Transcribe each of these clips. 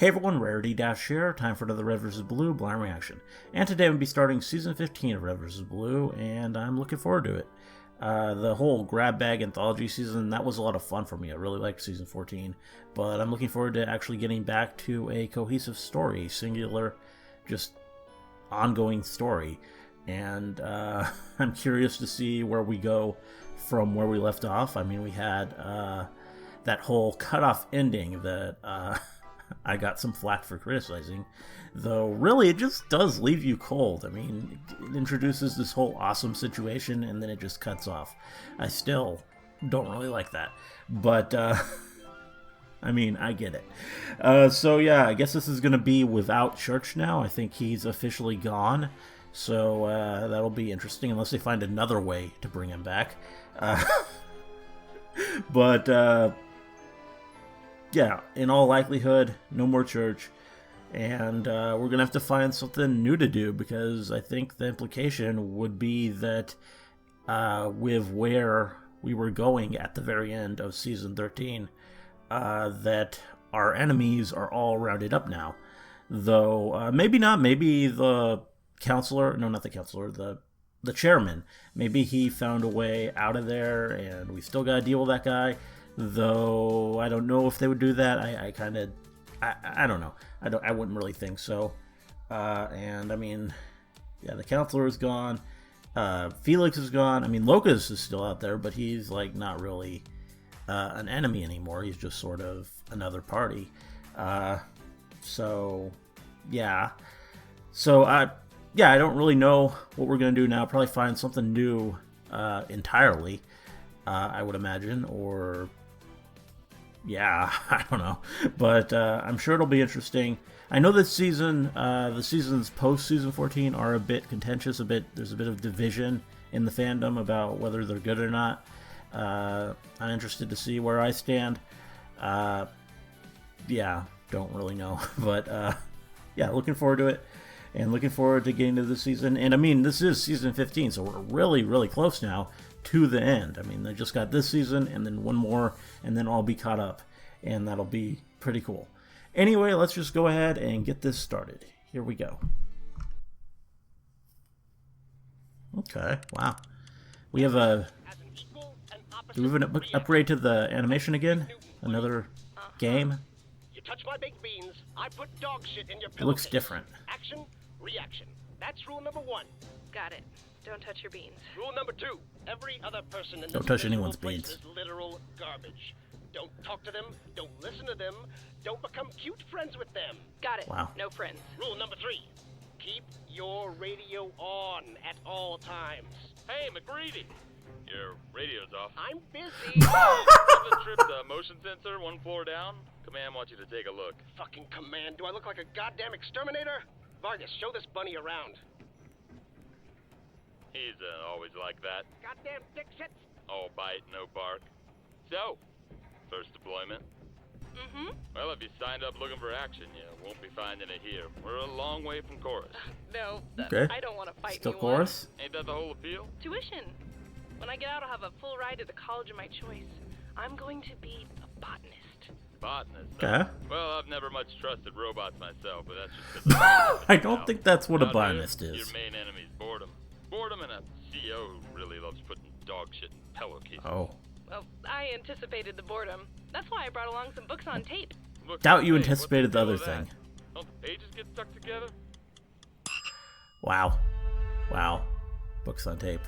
Hey everyone, Rarity Dash here, time for another Red vs. Blue Blind Reaction. And today I'm going to be starting Season 15 of Red vs. Blue, and I'm looking forward to it. The whole grab bag anthology season, that was a lot of fun for me. I really liked Season 14, but I'm looking forward to actually getting back to a cohesive story, singular, just ongoing story. And I'm curious to see where we go from where we left off. I mean, we had that whole cutoff ending that I got some flack for criticizing, though really it just does leave you cold. I mean, it introduces this whole awesome situation and then it just cuts off. I still don't really like that, but I mean, I get it. So yeah, I guess this is going to be without Church now. I think he's officially gone, so that'll be interesting unless they find another way to bring him back. But yeah, in all likelihood, no more Church, and we're going to have to find something new to do, because I think the implication would be that with where we were going at the very end of Season 13, that our enemies are all rounded up now. Though, maybe not, maybe the counselor, no, not the counselor, the chairman, maybe he found a way out of there, and we still got to deal with that guy. Though I don't know if they would do that. I don't know. I wouldn't really think so. And I mean, yeah, the counselor is gone. Felix is gone. I mean, Locus is still out there, but he's like not really an enemy anymore. He's just sort of another party. So yeah. So I don't really know what we're gonna do now. Probably find something new entirely. I would imagine, or yeah, I don't know, but I'm sure it'll be interesting. I know this season, the seasons post Season 14 are a bit contentious. There's a bit of division in the fandom about whether they're good or not. I'm interested to see where I stand. Yeah, don't really know, but yeah, looking forward to it, and looking forward to getting to this season. And I mean, this is Season 15, so we're really, really close now to the end. I mean, they just got this season and then one more, and then I'll be caught up, and that'll be pretty cool. Anyway, let's just go ahead and get this started. Here we go. Okay, wow. We have a... Do we have an upgrade to the animation again? Another game? You touch my baked beans, I put dog shit in your It looks different. Action, reaction. That's rule number 1. Got it. Don't touch your beans. Rule number 2. Every other person in Don't this touch anyone's place beans. is literal garbage. Don't talk to them. Don't listen to them. Don't become cute friends with them. Got it. Wow. No friends. Rule number 3. Keep your radio on at all times. Hey, McGreedy! Your radio's off. I'm busy. Haven't tripped the motion sensor one floor down? Command wants you to take a look. Fucking command. Do I look like a goddamn exterminator? Vargas, show this bunny around. He's always like that. Goddamn dick shit. All bite, no bark. So, first deployment. Mm-hmm. Well, if you signed up looking for action, you won't be finding it here. We're a long way from chorus. No. Okay. I don't want to fight Still anyone. chorus? Ain't that the whole appeal? Tuition. When I get out, I'll have a full ride to the college of my choice. I'm going to be a botanist. Botanist. Okay. Well, I've never much trusted robots myself, but that's just because I don't think that's what a Out botanist here, is. Your main enemy's boredom. Boredom and a CEO who really loves putting dog shit in pillowcases. Oh. Well, I anticipated the boredom. That's why I brought along some books on tape. Look, Doubt you hey, anticipated the what's other deal with thing. that? Don't the pages get stuck together? Wow. Wow. Books on tape.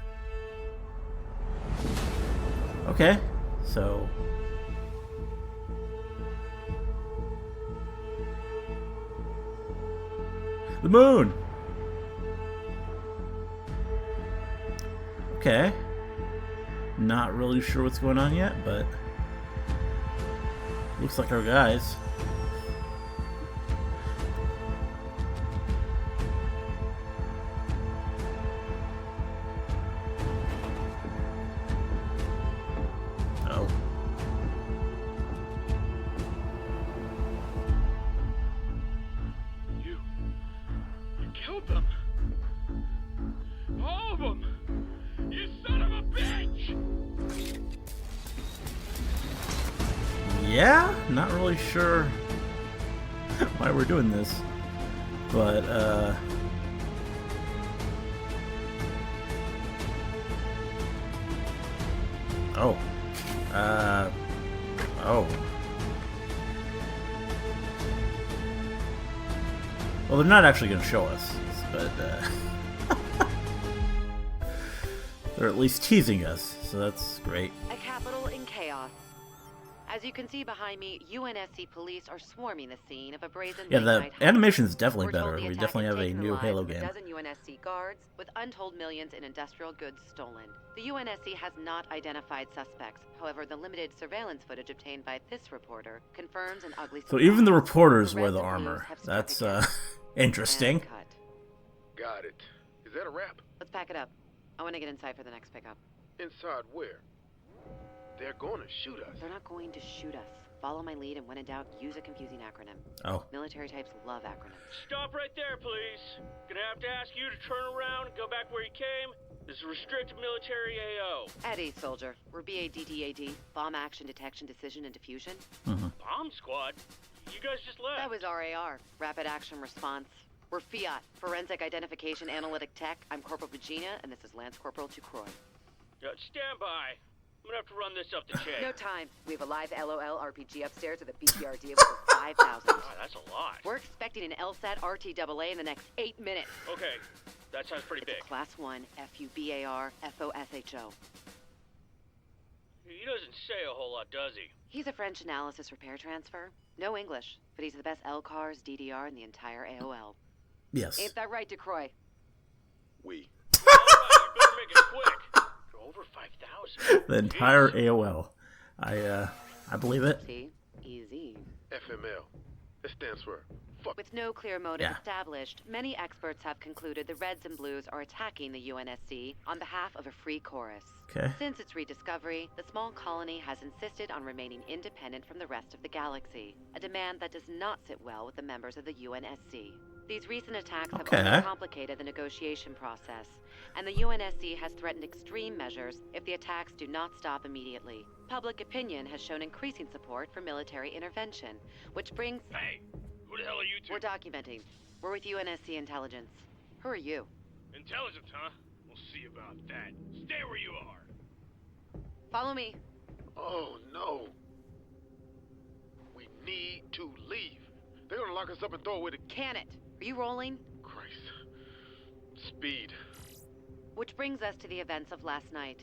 Okay, so... The moon! Okay. Not really sure what's going on yet, but... Looks like our guys. Oh. You killed them. All of them. You son of a bitch! Yeah, not really sure why we're doing this. But, oh. Oh. Well, they're not actually going to show us, but, they're at least teasing us, so that's great. A capital in chaos. As you can see behind me, UNSC police are swarming the scene of a brazen Yeah, the late-night animation is definitely We're told better. the We attack definitely has have a taken the new lives Halo of game. A dozen UNSC guards, with untold millions in industrial goods stolen. The UNSC has not identified suspects. However, the limited surveillance footage obtained by this reporter confirms an ugly So surprise. even the reporters The wear Reds the and Blues armor. have struck That's, again. interesting. And cut. Got it. Is that a wrap? Let's pack it up. I want to get inside for the next pickup. Inside where? They're going to shoot us. They're not going to shoot us. Follow my lead, and when in doubt, use a confusing acronym. Oh. Military types love acronyms. Stop right there, please. Gonna have to ask you to turn around and go back where you came. This is restricted military AO. At ease, soldier. We're BADDAD, Bomb Action Detection, Decision, and Diffusion. Bomb squad? You guys just left. That was RAR, Rapid Action Response. We're Fiat, Forensic Identification Analytic Tech. I'm Corporal Regina, and this is Lance Corporal Ducroix. Stand by. I'm gonna have to run this up the chain. No time. We have a live LOL RPG upstairs with a BPRD of over 5,000. God, that's a lot. We're expecting an LSAT RTAA in the next 8 minutes. Okay, that sounds pretty It's big. a Class 1 FUBAR FOSHO. He doesn't say a whole lot, does he? He's a French analysis repair transfer. No English, but he's the best LCARS DDR in the entire AOL. Yes. Ain't that right, Ducroix? We. All right, you better make it quick. Over 5,000. The entire AOL. I believe it. See? Easy. FML. That stands for fuck. With no clear motive Yeah. established, many experts have concluded the Reds and Blues are attacking the UNSC on behalf of a free chorus. Okay. Since its rediscovery, the small colony has insisted on remaining independent from the rest of the galaxy, a demand that does not sit well with the members of the UNSC. These recent attacks have Okay. only complicated the negotiation process, and the UNSC has threatened extreme measures if the attacks do not stop immediately. Public opinion has shown increasing support for military intervention, which brings... Hey, who the hell are you two? We're documenting. We're with UNSC Intelligence. Who are you? Intelligence, huh? We'll see about that. Stay where you are. Follow me. Oh, no. We need to leave. They're gonna lock us up and throw away the... Can it? Are you rolling? Christ. Speed. Which brings us to the events of last night.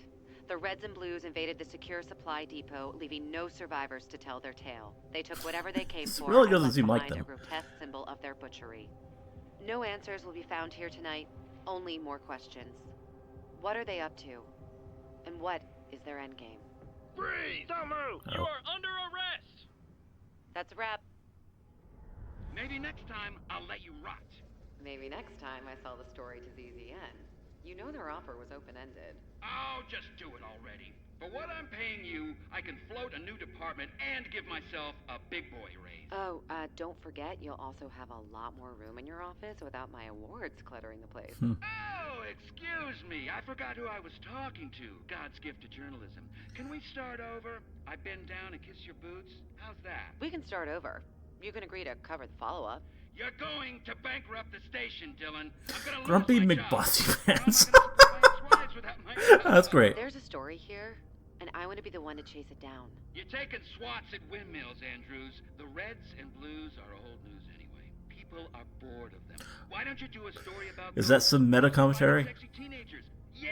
The Reds and Blues invaded the secure supply depot, leaving no survivors to tell their tale. They took whatever they came This for really and doesn't left seem like behind them. a grotesque symbol of their butchery. No answers will be found here tonight, only more questions. What are they up to? And what is their endgame? Freeze! Don't move! Oh. You are under arrest! That's a wrap. Maybe next time I'll let you rot. Maybe next time I sell the story to ZZN. You know their offer was open-ended. Oh, just do it already. For what I'm paying you, I can float a new department and give myself a big boy raise. Oh, don't forget you'll also have a lot more room in your office without my awards cluttering the place. Oh, excuse me. I forgot who I was talking to. God's gift to journalism. Can we start over? I bend down and kiss your boots? How's that? We can start over. You can agree to cover the follow-up. You're going to bankrupt the station, Dylan. I'm gonna lose Grumpy my job. McBossy I'm pants. not gonna supply its wives without my help. That's great. There's a story here, and I want to be the one to chase it down. You're taking swats at windmills, Andrews. The Reds and Blues are old news anyway. People are bored of them. Why don't you do a story about... Is that some meta commentary? Sexy teenagers. Yeah!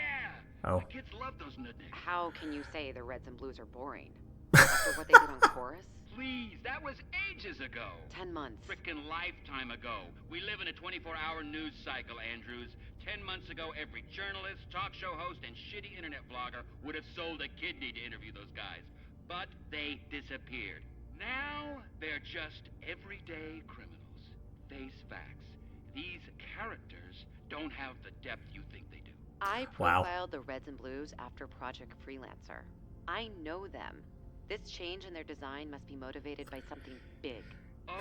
Oh. The kids love those nudniks. How can you say the Reds and Blues are boring? After what they did on Chorus? Please, that was ages ago. 10 months. Frickin' lifetime ago. We live in a 24-hour news cycle, Andrews. 10 months ago, every journalist, talk show host, and shitty internet blogger would have sold a kidney to interview those guys. But they disappeared. Now, they're just everyday criminals. Face facts. These characters don't have the depth you think they do. I Wow. profiled the Reds and Blues after Project Freelancer. I know them. This change in their design must be motivated by something big. Oh,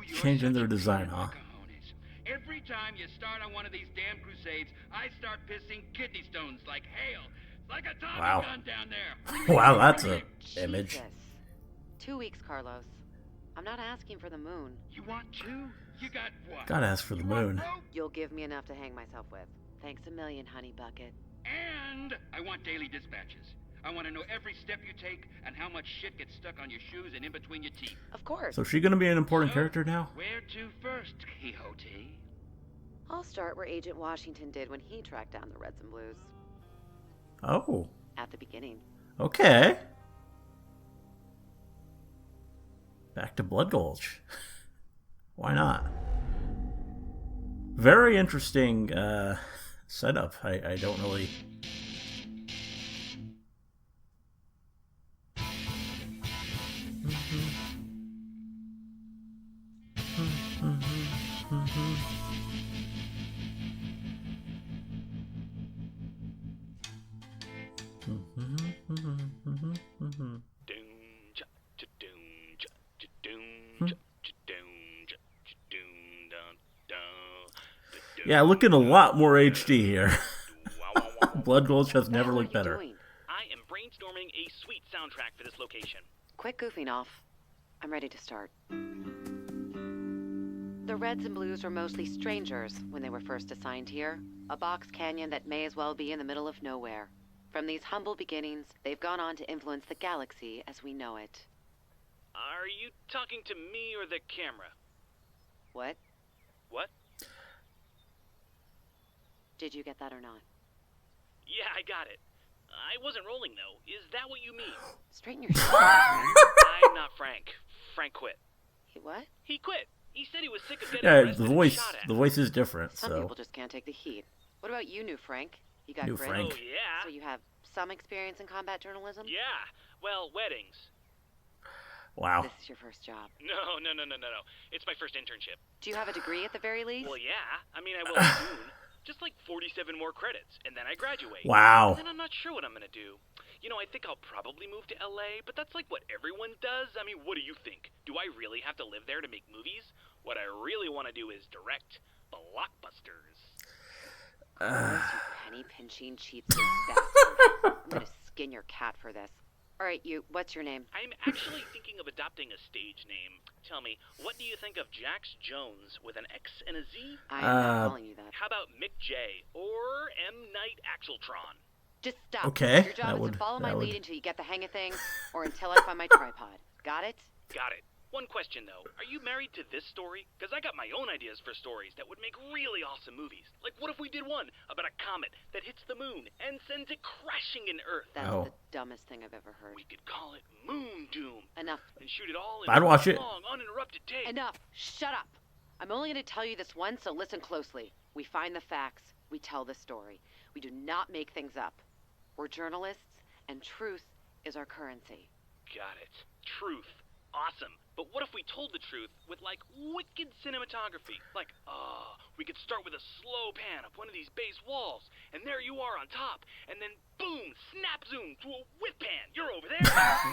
you're Change in such their a design, pain in huh? the cojones. Every time you start on one of these damn crusades, I start pissing kidney stones like hail. It's like a Tommy Wow. gun down there. Wow, that's a image. Jesus. 2 weeks, Carlos. I'm not asking for the moon. You want two? You got what? Gotta ask for the moon. You'll give me enough to hang myself with. Thanks a million, honey bucket. And I want daily dispatches. I want to know every step you take and how much shit gets stuck on your shoes and in between your teeth. Of course. So is she gonna be an important character now? Where to first, Quixote? I'll start where Agent Washington did when he tracked down the Reds and Blues. Oh. At the beginning. Okay. Back to Blood Gulch. Why not? Very interesting setup. I don't really... Yeah, looking a lot more HD here. Blood Gulch has never looked better. I am brainstorming a sweet soundtrack for this location. Quit goofing off. I'm ready to start. The Reds and Blues were mostly strangers when they were first assigned here. A box canyon that may as well be in the middle of nowhere. From these humble beginnings, they've gone on to influence the galaxy as we know it. Are you talking to me or the camera? What? What? Did you get that or not? Yeah, I got it. I wasn't rolling, though. Is that what you mean? Straighten your shit out. I'm not Frank. Frank quit. He what? He quit. He said he was sick of getting Yeah, arrested the and shot at. voice is different, Some so... people just can't take the heat. What about you, new Frank? You got New grit? Frank. Oh, yeah. So you have some experience in combat journalism? Yeah. Well, weddings. Wow. This is your first job. No. It's my first internship. Do you have a degree at the very least? Well, yeah. I mean, I will soon. Just like 47 more credits, and then I graduate. Wow. And then I'm not sure what I'm gonna do. You know, I think I'll probably move to LA, but that's like what everyone does. I mean, what do you think? Do I really have to live there to make movies? What I really want to do is direct blockbusters. You penny-pinching cheapskate bastard. I'm gonna skin your cat for this. All right, you, what's your name? I'm actually thinking of adopting a stage name. Tell me, what do you think of Jax Jones with an X and a Z? I'm not calling you that. How about Mick J or M. Night Axeltron? Just stop. Okay, Your job that is would- to follow that my would- lead until you get the hang of things, or until I find my tripod. Got it? Got it. One question, though. Are you married to this story? Because I got my own ideas for stories that would make really awesome movies. Like, what if we did one about a comet that hits the moon and sends it crashing in Earth? That's Oh. the dumbest thing I've ever heard. We could call it Moon Doom Enough. and shoot it all in I'd watch it. long, uninterrupted tape. Enough. Shut up. I'm only going to tell you this once, so listen closely. We find the facts. We tell the story. We do not make things up. We're journalists, and truth is our currency. Got it. Truth. Awesome. But what if we told the truth with, like, wicked cinematography? Like, we could start with a slow pan up one of these base walls, and there you are on top, and then boom, snap zoom to a whip pan. You're over there.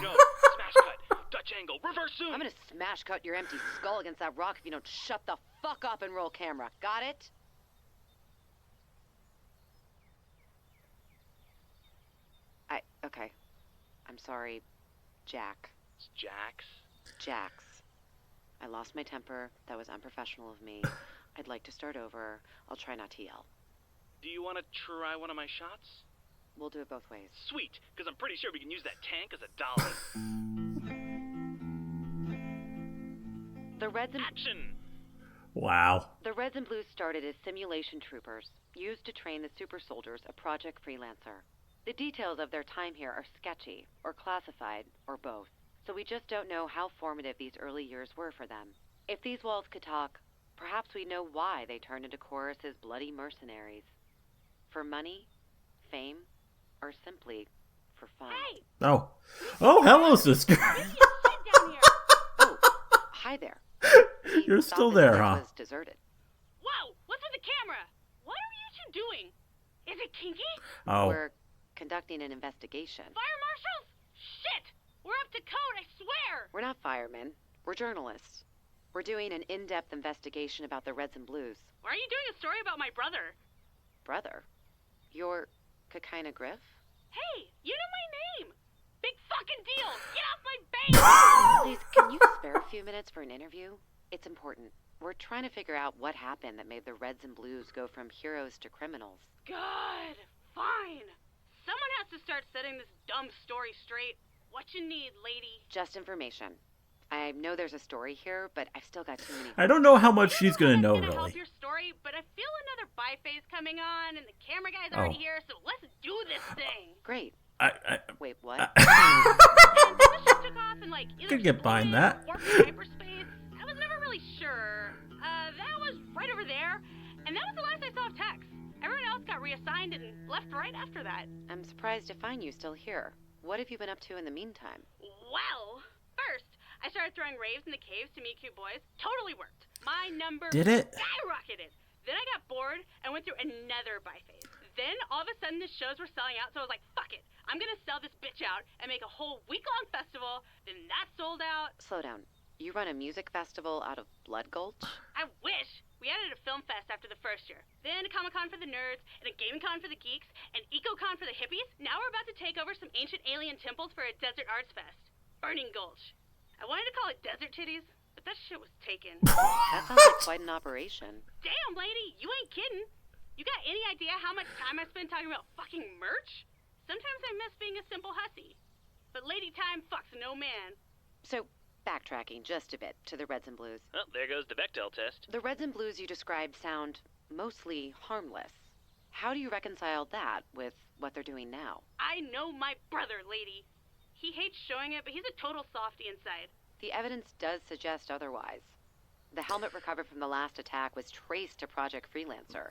No, smash cut, Dutch angle, reverse zoom. I'm going to smash cut your empty skull against that rock if you don't shut the fuck up and roll camera. Got it? Okay. I'm sorry, Jack. It's Jax. Jax. I lost my temper. That was unprofessional of me. I'd like to start over. I'll try not to yell. Do you want to try one of my shots? We'll do it both ways. Sweet, because I'm pretty sure we can use that tank as a dolly. The Reds and Action! Wow. The Reds and Blues started as simulation troopers, used to train the super soldiers, a project freelancer. The details of their time here are sketchy, or classified, or both. So we just don't know how formative these early years were for them. If these walls could talk, perhaps we know why they turned into Chorus's bloody mercenaries. For money, fame, or simply for fun. Hey! Oh. Oh, hello, sister. Sit down here! Oh, hi there. We You're thought still this there, place huh? was deserted. Whoa! What's with the camera? What are you two doing? Is it kinky? Oh. We're conducting an investigation. Fire marshals? Shit! We're up to code, I swear! We're not firemen. We're journalists. We're doing an in-depth investigation about the Reds and Blues. Why are you doing a story about my brother? Brother? You're Kakina Griff? Hey, you know my name! Big fucking deal! Get off my base! Please, can you spare a few minutes for an interview? It's important. We're trying to figure out what happened that made the Reds and Blues go from heroes to criminals. God, fine. Someone has to start setting this dumb story straight. What you need, lady? Just information. I know there's a story here, but I've still got too many. I don't know how much she's gonna know, Gonna really. help your story, but I feel another bi-phase coming on, and the camera guy's already here, so let's do this thing. Great. I Wait, what? And the ship took off in like either Could get behind space that. or hyperspace. I was never really sure. That was right over there, and that was the last I saw of Tex. Everyone else got reassigned and left right after that. I'm surprised to find you still here. What have you been up to in the meantime? Well, first, I started throwing raves in the caves to meet cute boys. Totally worked. My number Did it? skyrocketed. Then I got bored and went through another bi-phase. Then all of a sudden the shows were selling out, so I was like, fuck it. I'm gonna sell this bitch out and make a whole week-long festival. Then that sold out. Slow down. You run a music festival out of Blood Gulch? I wish. We added a film fest after the first year. Then a Comic-Con for the nerds, and a Gaming Con for the geeks, and Eco-Con for the hippies. Now we're about to take over some ancient alien temples for a desert arts fest. Burning Gulch. I wanted to call it Desert Titties, but that shit was taken. That sounds like quite an operation. Damn, lady, you ain't kidding. You got any idea how much time I spend talking about fucking merch? Sometimes I miss being a simple hussy. But lady time fucks no man. So, backtracking just a bit to the Reds and Blues. Oh, there goes the Bechdel test. The Reds and Blues you described sound mostly harmless. How do you reconcile that with what they're doing now? I know my brother, lady. He hates showing it, but he's a total softie inside. The evidence does suggest otherwise. The helmet recovered from the last attack was traced to Project Freelancer,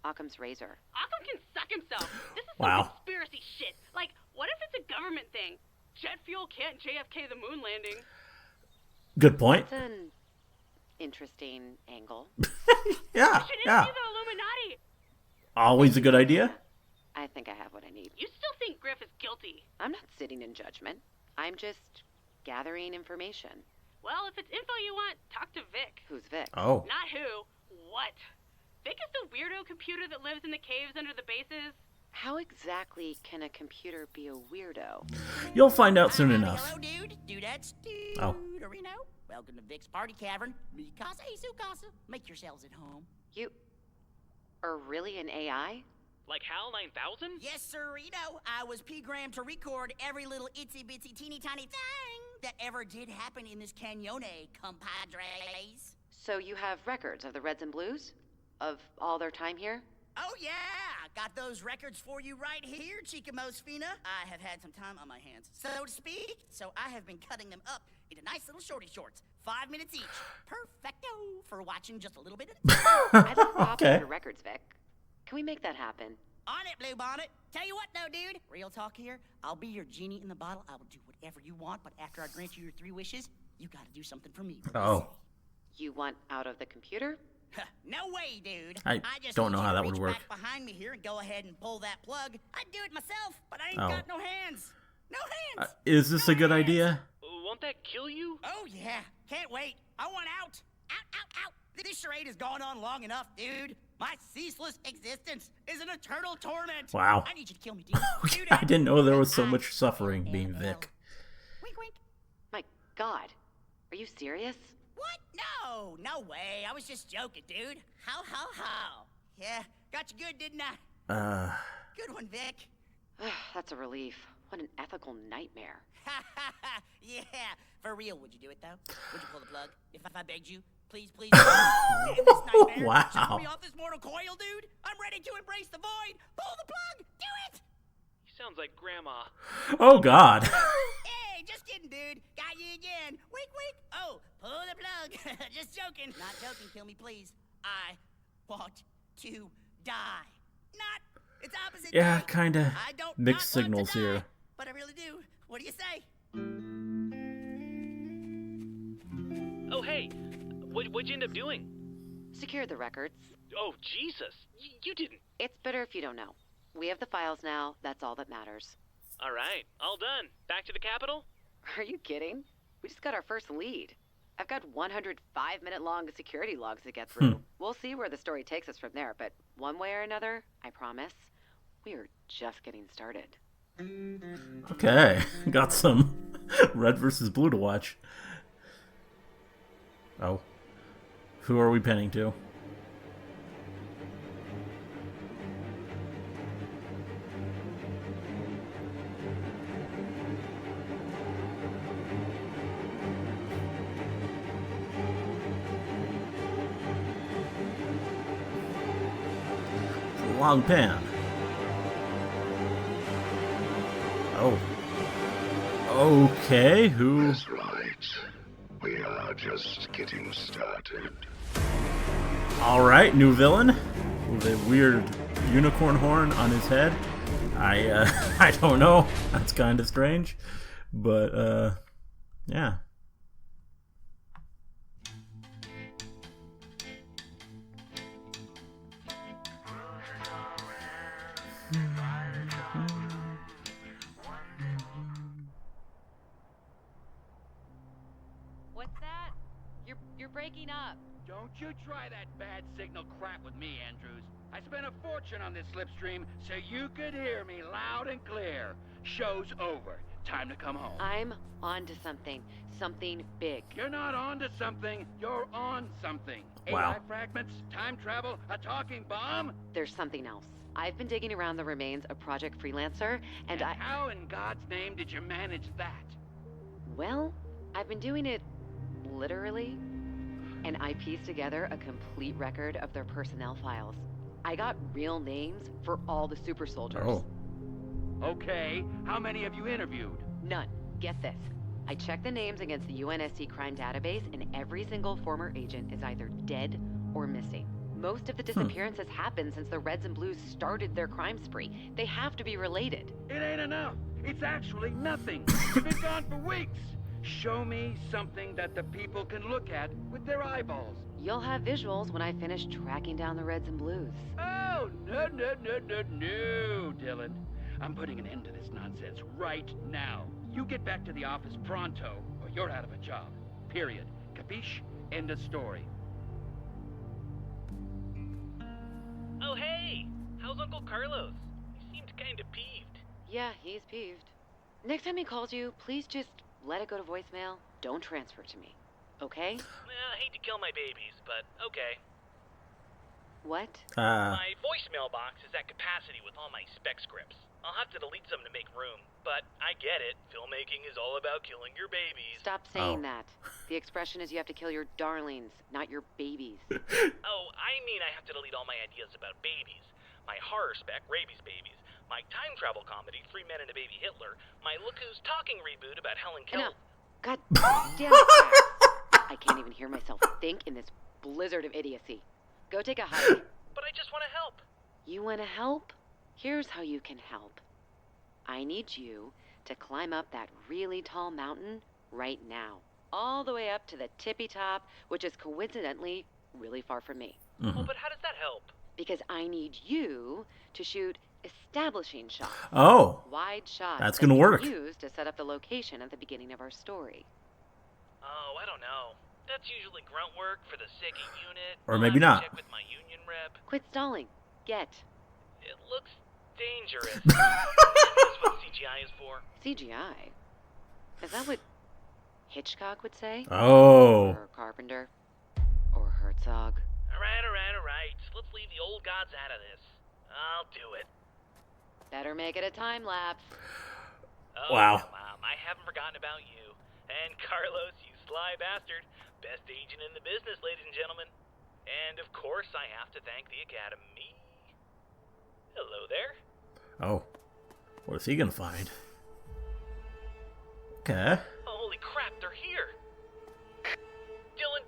Occam's razor. Occam can suck himself. This is Wow. some conspiracy shit. Like, what if it's a government thing? Jet fuel can't JFK the moon landing. Good point. It's an interesting angle. Yeah, Should it yeah. be the Illuminati? Always a good idea. I think I have what I need. You still think Griff is guilty? I'm not sitting in judgment. I'm just gathering information. Well, if it's info you want, talk to Vic. Who's Vic? Oh. Not who. What? Vic is the weirdo computer that lives in the caves under the bases. How exactly can a computer be a weirdo? You'll find out soon enough. Hello, dude. Dudettes, dude. Oh. Reno. Welcome to Vic's Party Cavern. Mi casa y su casa. Make yourselves at home. You are really an AI? Like HAL 9000? Yes, sir, Reno. I was programmed to record every little itsy-bitsy teeny-tiny thing that ever did happen in this canyone, compadres. So you have records of the Reds and Blues? Of all their time here? Oh, yeah. Got those records for you right here, Chica Mosfina. I have had some time on my hands, so to speak, so I have been cutting them up into nice little shorty shorts. 5 minutes each. Perfecto for watching just a little bit of I'd love a copy Okay. of your records, Vic. Can we make that happen? On it, Blue Bonnet. Tell you what, though, dude. Real talk here. I'll be your genie in the bottle. I will do whatever you want, but after I grant you your 3 wishes, you gotta do something for me. Oh. You want out of the computer? No way, dude. I just don't need know you how to that would reach work. back behind me here and go ahead and pull that plug. I'd do it myself, but I ain't Oh. got no hands. No hands. Is this a good idea? Won't that kill you? Oh yeah, can't wait. I want out. Out. This charade has gone on long enough, dude. My ceaseless existence is an eternal torment. Wow. I need you to kill me, dude. Dude, I didn't know there was so much suffering being Vic. Wink, wink. My God. Are you serious? What? No way. I was just joking, dude. How? Yeah, got you good, didn't I? Good one, Vic. That's a relief. What an ethical nightmare. Yeah, for real, would you do it, though? Would you pull the plug? If I begged you? Please. Damn this nightmare. Wow. Shoot me off this mortal coil, dude. I'm ready to embrace the void. Pull the plug. Do it. He sounds like Grandma. Oh, God. Hey, just kidding, dude. Got you again. Wink. Oh, pull the plug. Just joking. Not joking. Kill me, please. I want to die. Not. It's opposite. Yeah, day. kinda I don't mixed not want signals to die, here. but I really do. What do you say? Oh, hey. What'd you end up doing? Secure the records. Oh, Jesus. You didn't. It's better if you don't know. We have the files now. That's all that matters. All right. All done. Back to the Capitol? Are you kidding? We just got our first lead. I've got 105-minute-long security logs to get through. We'll see where the story takes us from there, but one way or another, I promise, we are just getting started. Okay, got some red versus blue to watch. Oh. Who are we pinning to? Long pan. Oh. Okay, who? That's right. We are just getting started. Alright, new villain. With a weird unicorn horn on his head. I don't know. That's kind of strange. But, yeah. What's that? You're breaking up. Don't you try that bad signal crap with me, Andrews. I spent a fortune on this slipstream so you could hear me loud and clear. Show's over. Time to come home. I'm onto something. Something big. You're not onto something. You're on something. Wow. AI fragments, time travel, a talking bomb. There's something else. I've been digging around the remains of Project Freelancer, and How in God's name did you manage that? Well, I've been doing it literally, and I pieced together a complete record of their personnel files. I got real names for all the super soldiers. Oh. Okay, how many have you interviewed? None. Get this. I checked the names against the UNSC crime database, and every single former agent is either dead or missing. Most of the disappearances happened since the Reds and Blues started their crime spree. They have to be related. It ain't enough. It's actually nothing. You've been gone for weeks. Show me something that the people can look at with their eyeballs. You'll have visuals when I finish tracking down the Reds and Blues. Oh, no, Dylan. I'm putting an end to this nonsense right now. You get back to the office pronto, or you're out of a job. Period. Capiche? End of story. Oh, hey! How's Uncle Carlos? He seemed kind of peeved. Yeah, he's peeved. Next time he calls you, please just let it go to voicemail. Don't transfer to me. Okay? I hate to kill my babies, but okay. What? My voicemail box is at capacity with all my spec scripts. I'll have to delete some to make room, but I get it. Filmmaking is all about killing your babies. Stop saying that. The expression is you have to kill your darlings, not your babies. Oh, I mean I have to delete all my ideas about babies. My horror spec, Rabies Babies. My time travel comedy, 3 Men and a Baby Hitler. My Look Who's Talking reboot about Helen Keller. Enough. God damn it, Jax. I can't even hear myself think in this blizzard of idiocy. Go take a hike. But I just want to help. You want to help? Here's how you can help. I need you to climb up that really tall mountain right now. All the way up to the tippy top, which is coincidentally really far from me. Mm-hmm. Oh, but how does that help? Because I need you to shoot establishing shots. Oh. Wide shots. That's going to work. Used to set up the location at the beginning of our story. Oh, I don't know. That's usually grunt work for the SIGI unit. Or maybe not. Check with my union rep. Quit stalling. Get. It looks dangerous. This is what CGI is for. CGI? Is that what Hitchcock would say? Oh. Or Carpenter? Or Herzog? All right. Let's leave the old gods out of this. I'll do it. Better make it a time lapse. Oh, wow. Yeah, Mom, I haven't forgotten about you. And Carlos, you sly bastard. Best agent in the business, ladies and gentlemen. And of course, I have to thank the Academy. Hello there. Oh. What's he gonna find? Okay. Oh, holy crap, they're here. Dylan,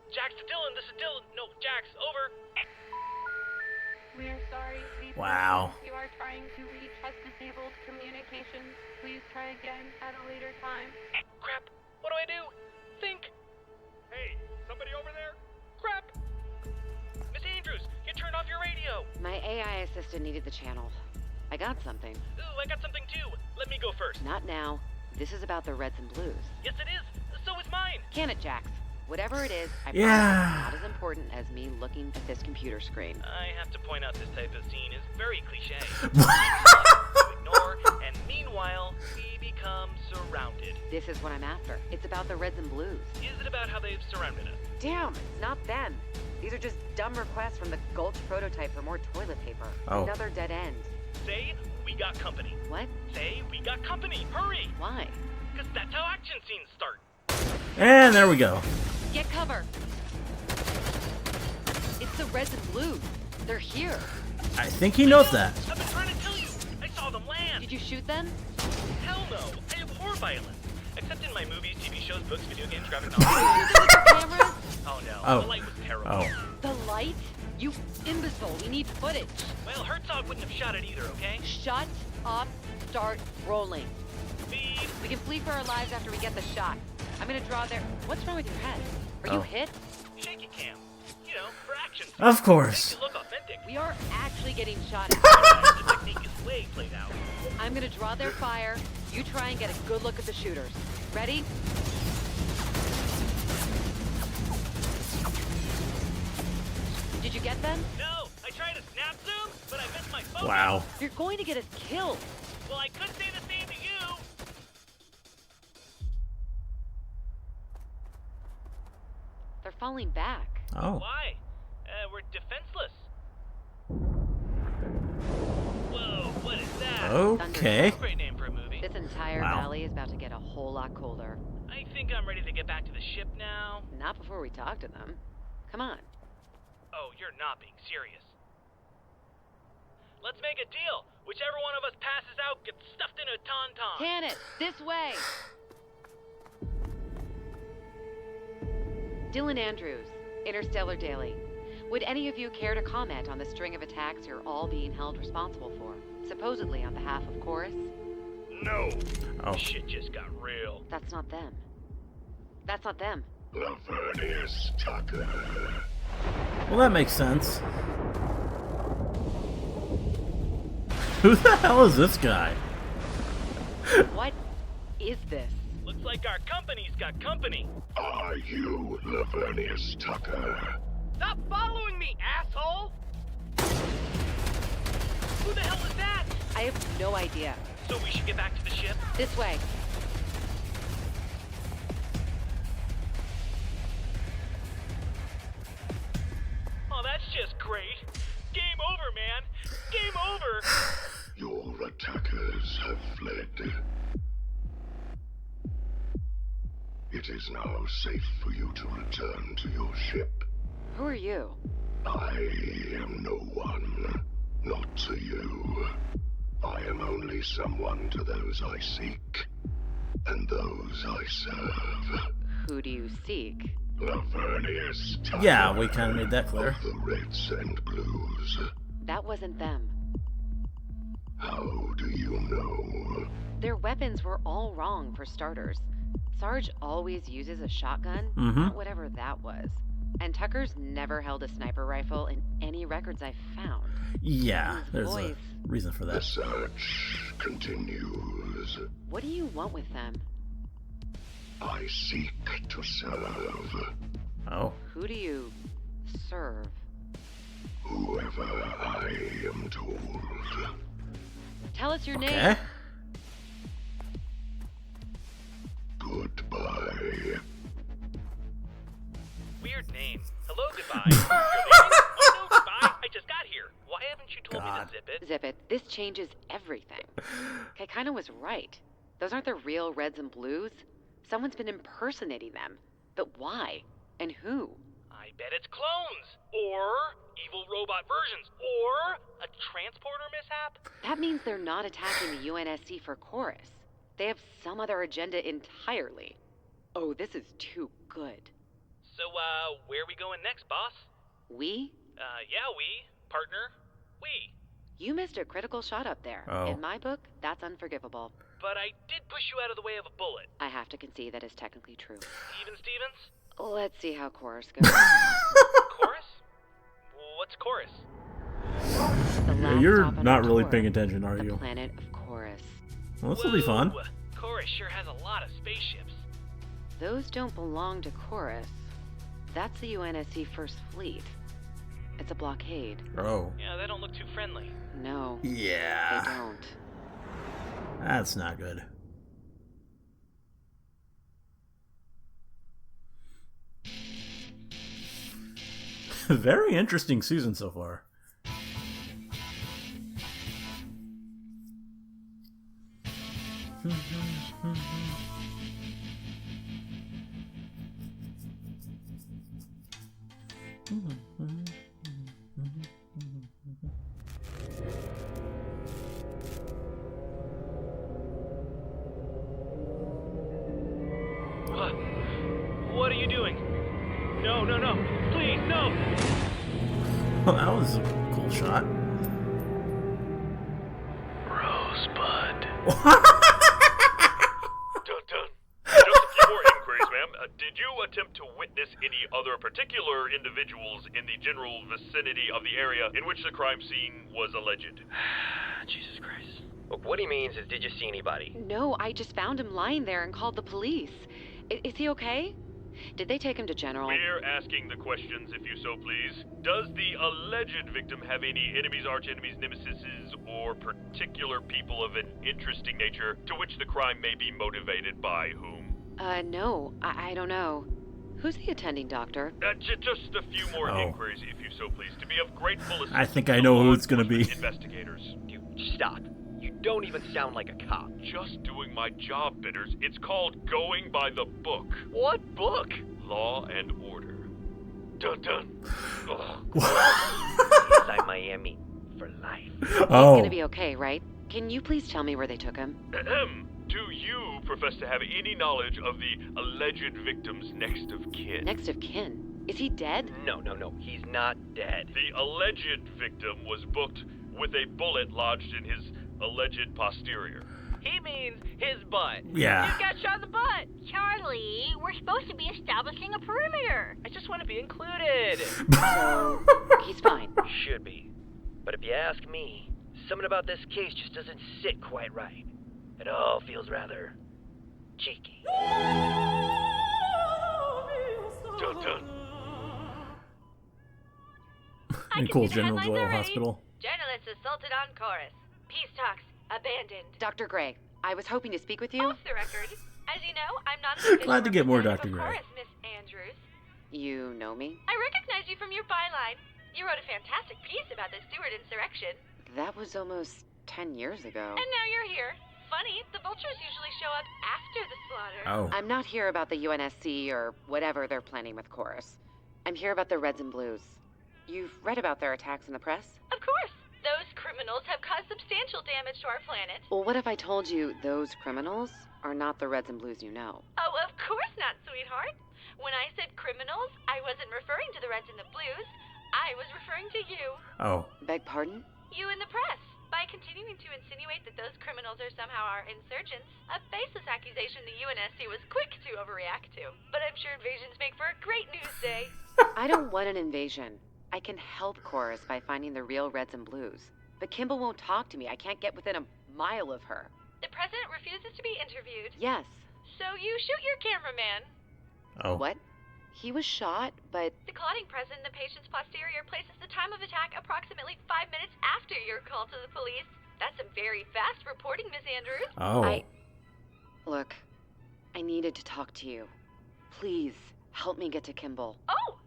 Jax to Dylan, this is Dylan. No, Jax, over. We are sorry. Wow. You are trying to reach has disabled communications. Please try again at a later time. Crap, what do I do? Think. Hey, somebody over there? Crap. Miss Andrews, you turned off your radio. My AI assistant needed the channel. I got something. Ooh, I got something too. Let me go first. Not now. This is about the Reds and Blues. Yes, it is. So is mine. Can it, Jax? Whatever it is, I promise Yeah. it's not as important as me looking at this computer screen. I have to point out this type of scene is very cliche. To ignore and me after. It's about the Reds and Blues. Is it about how they've surrounded us? Damn, it's not them. These are just dumb requests from the Gulch prototype for more toilet paper. Oh. Another dead end. Say, we got company. What? Say, we got company. Hurry! Why? Because that's how action scenes start. And there we go. Get cover. It's the Reds and Blues. They're here. I think he knows that. I've been trying to tell you. I saw them land. Did you shoot them? Hell no. I abhor violence. Except in my movies, TV shows, books, video games, graphic Did you novels. do it with your cameras? Oh no. Oh. The light was terrible. Oh. The light? You imbecile. We need footage. Well, Herzog wouldn't have shot it either, okay? Shut up. Start rolling. Steve. We can flee for our lives after we get the shot. I'm gonna draw their... What's wrong with your head? Are you Oh. hit? Shaky cam. You know, for action. Of course. Make it look authentic. We are actually getting shot at. The technique is way played out. I'm gonna draw their fire. You try and get a good look at the shooters. Ready? Did you get them? No, I tried to snap zoom, but I missed my focus. Wow. You're going to get us killed. Well, I could say the same to you. They're falling back. Oh. Why? We're defenseless. Whoa, what is that? Okay. Great name for a movie. This entire Wow. valley is about to get a whole lot colder. I think I'm ready to get back to the ship now. Not before we talk to them. Come on. Oh, you're not being serious. Let's make a deal. Whichever one of us passes out gets stuffed in a tauntaun. Tannis, this way! Dylan Andrews, Interstellar Daily. Would any of you care to comment on the string of attacks you're all being held responsible for? Supposedly on behalf of Chorus? No. Oh. Shit just got real. That's not them. That's not them. Lavernius Tucker. Well, that makes sense. Who the hell is this guy? What is this? Looks like our company's got company. Are you Lavernius Tucker? Stop following me, asshole! Who the hell is that? I have no idea. So we should get back to the ship? This way. Oh, that's just great. Game over, man. Game over. Your attackers have fled. It is now safe for you to return to your ship. Who are you? I am no one, not to you. I am only someone to those I seek, and those I serve. Who do you seek? Lavernius Tucker. Yeah, we kind of made that clear. Of the Reds and Blues. That wasn't them. How do you know? Their weapons were all wrong for starters. Sarge always uses a shotgun, Mm-hmm. not whatever that was. And Tucker's never held a sniper rifle in any records I've found. Yeah, there's a Voice. reason for The that. search continues. What do you want with them? I seek to serve Oh. Who do you serve? whoever I am told. Tell us your Okay. name. Goodbye. Weird name. Hello, goodbye. You're leaving? Oh, no, goodbye. I just got here. Why haven't you told me God. to zip it? Zip it. This changes everything. I kinda was right. Those aren't the real Reds and Blues. Someone's been impersonating them. But why? And who? I bet it's clones. Or evil robot versions. Or a transporter mishap. That means they're not attacking the UNSC for Chorus. They have some other agenda entirely. Oh, this is too good. So, where are we going next, boss? We? Yeah, we. Partner. We. You missed a critical shot up there. Oh. In my book, that's unforgivable. But I did push you out of the way of a bullet. I have to concede that is technically true. Steven Stevens? Let's see how Chorus goes. Chorus? What's Chorus? The Yeah, last you're stop on not our really tour, paying attention, are the you? planet of Chorus. Well, this will be fun. Whoa, Chorus sure has a lot of spaceships. Those don't belong to Chorus. That's the UNSC First Fleet. It's a blockade. Oh. Yeah, they don't look too friendly. No, Yeah. they don't. That's not good. Very interesting season so far. What are you doing? No, no, no. Please, no! Well, that was a cool shot. Rosebud. Dun dun. Just a few more inquiries, ma'am. Did you attempt to witness any other particular individuals in the general vicinity of the area in which the crime scene was alleged? Jesus Christ. Look, what he means is, did you see anybody? No, I just found him lying there and called the police. Is he okay? Did they take him to General? We're asking the questions, if you so please. Does the alleged victim have any enemies, arch-enemies, nemesises, or particular people of an interesting nature to which the crime may be motivated by whom? No, I don't know. Who's the attending doctor? Just a few more inquiries, if you so please, to be of grateful assistance. I think I know who it's gonna be. Investigators. Dude, stop. You don't even sound like a cop. Just doing my job, Bitters. It's called going by the book. What book? Law and Order. Dun dun. Inside Miami for life. He's Oh. gonna be okay, right? Can you please tell me where they took him? Ahem. Do you profess to have any knowledge of the alleged victim's next of kin? Next of kin? Is he dead? No. He's not dead. The alleged victim was booked with a bullet lodged in his alleged posterior. He means his butt. Yeah. He got shot in the butt. Charlie, we're supposed to be establishing a perimeter. I just want to be included. So, he's fine. Should be. But if you ask me, something about this case just doesn't sit quite right. It all feels rather cheeky. Dun dun. In Cool General Doyle Hospital. Journalists assaulted on chorus. Peace talks abandoned. Dr. Gray, I was hoping to speak with you. Off the record. As you know, I'm not an official Glad to get more representative Dr. of Gray. chorus, Miss Andrews. You know me? I recognize you from your byline. You wrote a fantastic piece about the Stewart insurrection. That was almost 10 years ago. And now you're here. Funny, the vultures usually show up after the slaughter. Oh. I'm not here about the UNSC or whatever they're planning with Chorus. I'm here about the Reds and Blues. You've read about their attacks in the press? Of course. Those criminals have caused substantial damage to our planet. Well, what if I told you those criminals are not the Reds and Blues you know? Oh, of course not, sweetheart. When I said criminals, I wasn't referring to the Reds and the Blues. I was referring to you. Oh. Beg pardon? You in the press. By continuing to insinuate that those criminals are somehow our insurgents, a baseless accusation the UNSC was quick to overreact to. But I'm sure invasions make for a great news day. I don't want an invasion. I can help Chorus by finding the real Reds and Blues. But Kimball won't talk to me. I can't get within a mile of her. The president refuses to be interviewed. Yes. So you shoot your cameraman. Oh. What? He was shot, but... The clotting present in the patient's posterior places the time of attack approximately 5 minutes after your call to the police. That's some very fast reporting, Miss Andrews. Oh. Look, I needed to talk to you. Please, help me get to Kimball. Oh!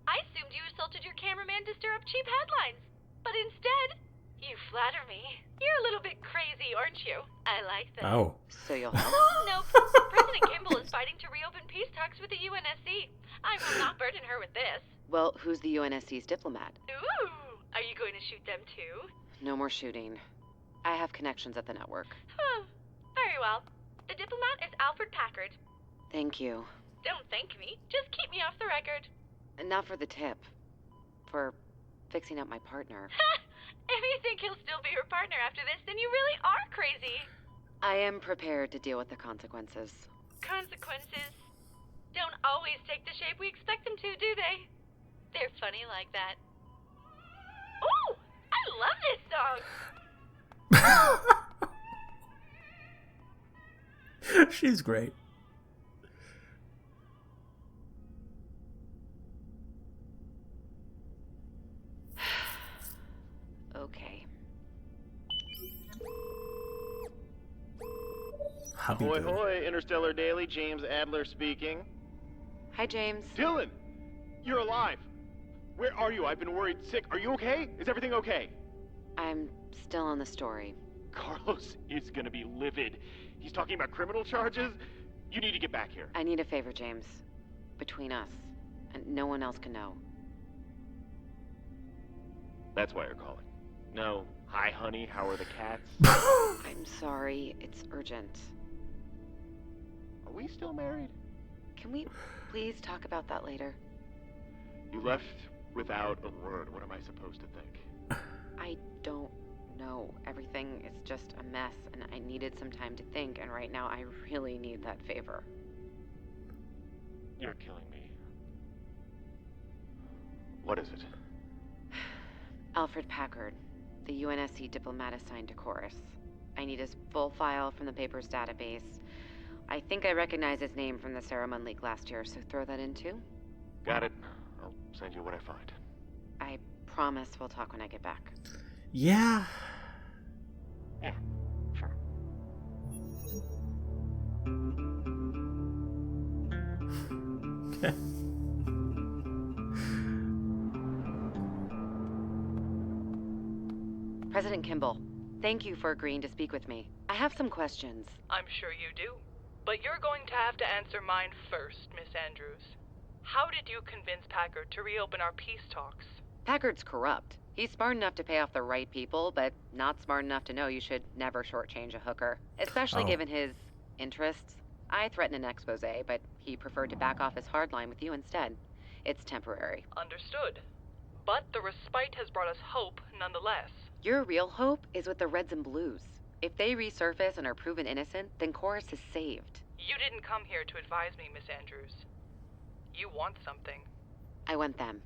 I assumed you assaulted your cameraman to stir up cheap headlines. But instead, you flatter me. You're a little bit crazy, aren't you? I like that. Oh. So you'll help? Nope. President Kimball is fighting to reopen peace talks with the UNSC. I will not burden her with this. Well, who's the UNSC's diplomat? Ooh! Are you going to shoot them too? No more shooting. I have connections at the network. Very well. The diplomat is Alfred Packard. Thank you. Don't thank me. Just keep me off the record. Not for the tip. For fixing up my partner. If you think he'll still be your partner after this, then you really are crazy. I am prepared to deal with the consequences. Consequences don't always take the shape we expect them to, do they? They're funny like that. Ooh! I love this song! She's great. Okay. Ahoy, hoy, Interstellar Daily, James Adler speaking. Hi, James. Dylan, you're alive. Where are you? I've been worried sick. Are you okay? Is everything okay? I'm still on the story. Carlos is gonna be livid. He's talking about criminal charges. You need to get back here. I need a favor, James. Between us. And no one else can know. That's why you're calling. No. Hi, honey. How are the cats? I'm sorry. It's urgent. Are we still married? Can we please talk about that later? You left without a word. What am I supposed to think? I don't know. Everything is just a mess, and I needed some time to think, and right now I really need that favor. You're killing me. What is it? Alfred Packard, the UNSC diplomat assigned to Chorus. I need his full file from the paper's database. I think I recognize his name from the ceremony leak last year, so throw that in too. Got it. I'll send you what I find. I promise we'll talk when I get back. Yeah. Yeah, sure. Okay. President Kimball, thank you for agreeing to speak with me. I have some questions. I'm sure you do. But you're going to have to answer mine first, Miss Andrews. How did you convince Packard to reopen our peace talks? Packard's corrupt. He's smart enough to pay off the right people, but not smart enough to know you should never shortchange a hooker, especially given his interests. I threatened an expose, but he preferred to back off his hardline with you instead. It's temporary. Understood. But the respite has brought us hope nonetheless. Your real hope is with the Reds and Blues. If they resurface and are proven innocent, then Chorus is saved. You didn't come here to advise me, Miss Andrews. You want something. I want them.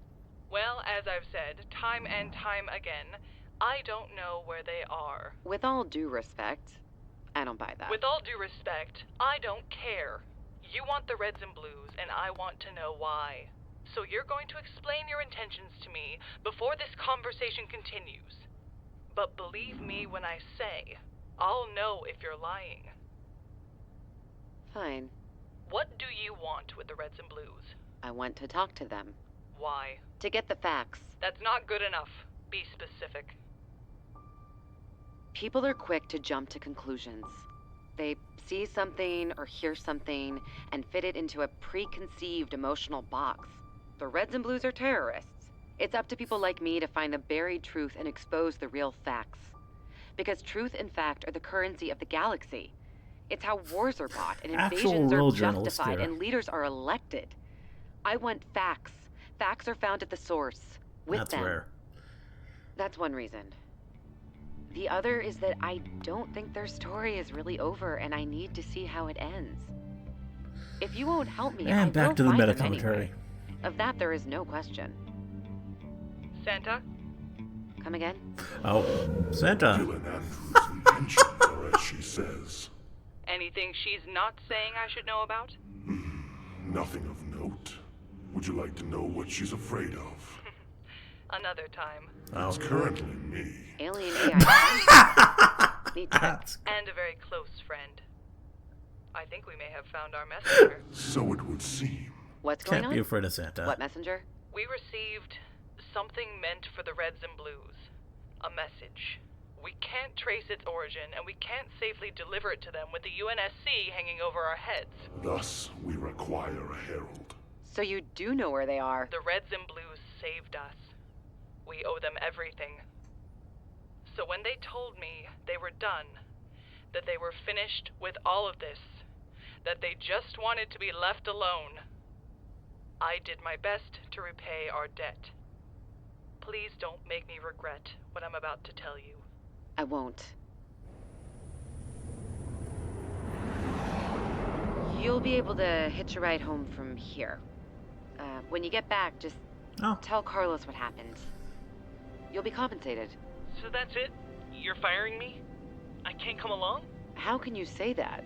Well, as I've said, time and time again, I don't know where they are. With all due respect, I don't buy that. With all due respect, I don't care. You want the Reds and Blues, and I want to know why. So you're going to explain your intentions to me before this conversation continues. But believe me when I say, I'll know if you're lying. Fine. What do you want with the Reds and Blues? I want to talk to them. Why? To get the facts. That's not good enough. Be specific. People are quick to jump to conclusions. They see something or hear something and fit it into a preconceived emotional box. The Reds and Blues are terrorists. It's up to people like me to find the buried truth and expose the real facts. Because truth and fact are the currency of the galaxy. It's how wars are bought and invasions are justified and leaders are elected. I want facts. Facts are found at the source. With them. Rare. That's one reason. The other is that I don't think their story is really over, and I need to see how it ends. If you won't help me, and back to the meta commentary. Anyway. Of that, there is no question. Santa? Come again? Oh, Santa. Dylan Andrews' intentions are as she says. Anything she's not saying I should know about? Nothing of note. Would you like to know what she's afraid of? Another time. It's currently me. Alien AI. And a very close friend. I think we may have found our messenger. So it would seem. What's going on? Can't be afraid of Santa. What messenger? We received something meant for the Reds and Blues. A message. We can't trace its origin, and we can't safely deliver it to them with the UNSC hanging over our heads. Thus, we require a herald. So you do know where they are? The Reds and Blues saved us. We owe them everything. So when they told me they were done, that they were finished with all of this, that they just wanted to be left alone, I did my best to repay our debt. Please don't make me regret what I'm about to tell you. I won't. You'll be able to hitch a ride home from here. When you get back, just tell Carlos what happened. You'll be compensated. So that's it? You're firing me? I can't come along? How can you say that?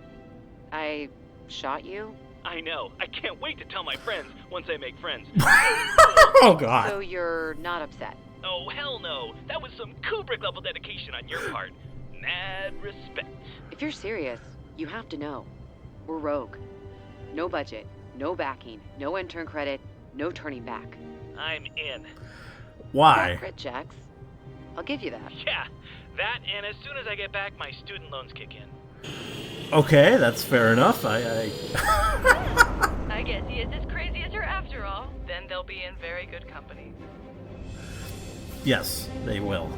I shot you? I know. I can't wait to tell my friends once I make friends. Oh, God. So you're not upset? Oh, hell no. That was some Kubrick-level dedication on your part. Mad respect. If you're serious, you have to know. We're rogue. No budget, no backing, no intern credit, no turning back. I'm in. Why? Crit checks. I'll give you that. Yeah, that, and as soon as I get back, my student loans kick in. Okay, that's fair enough. I I guess he is as crazy as her after all. Then they'll be in very good company. Yes, they will.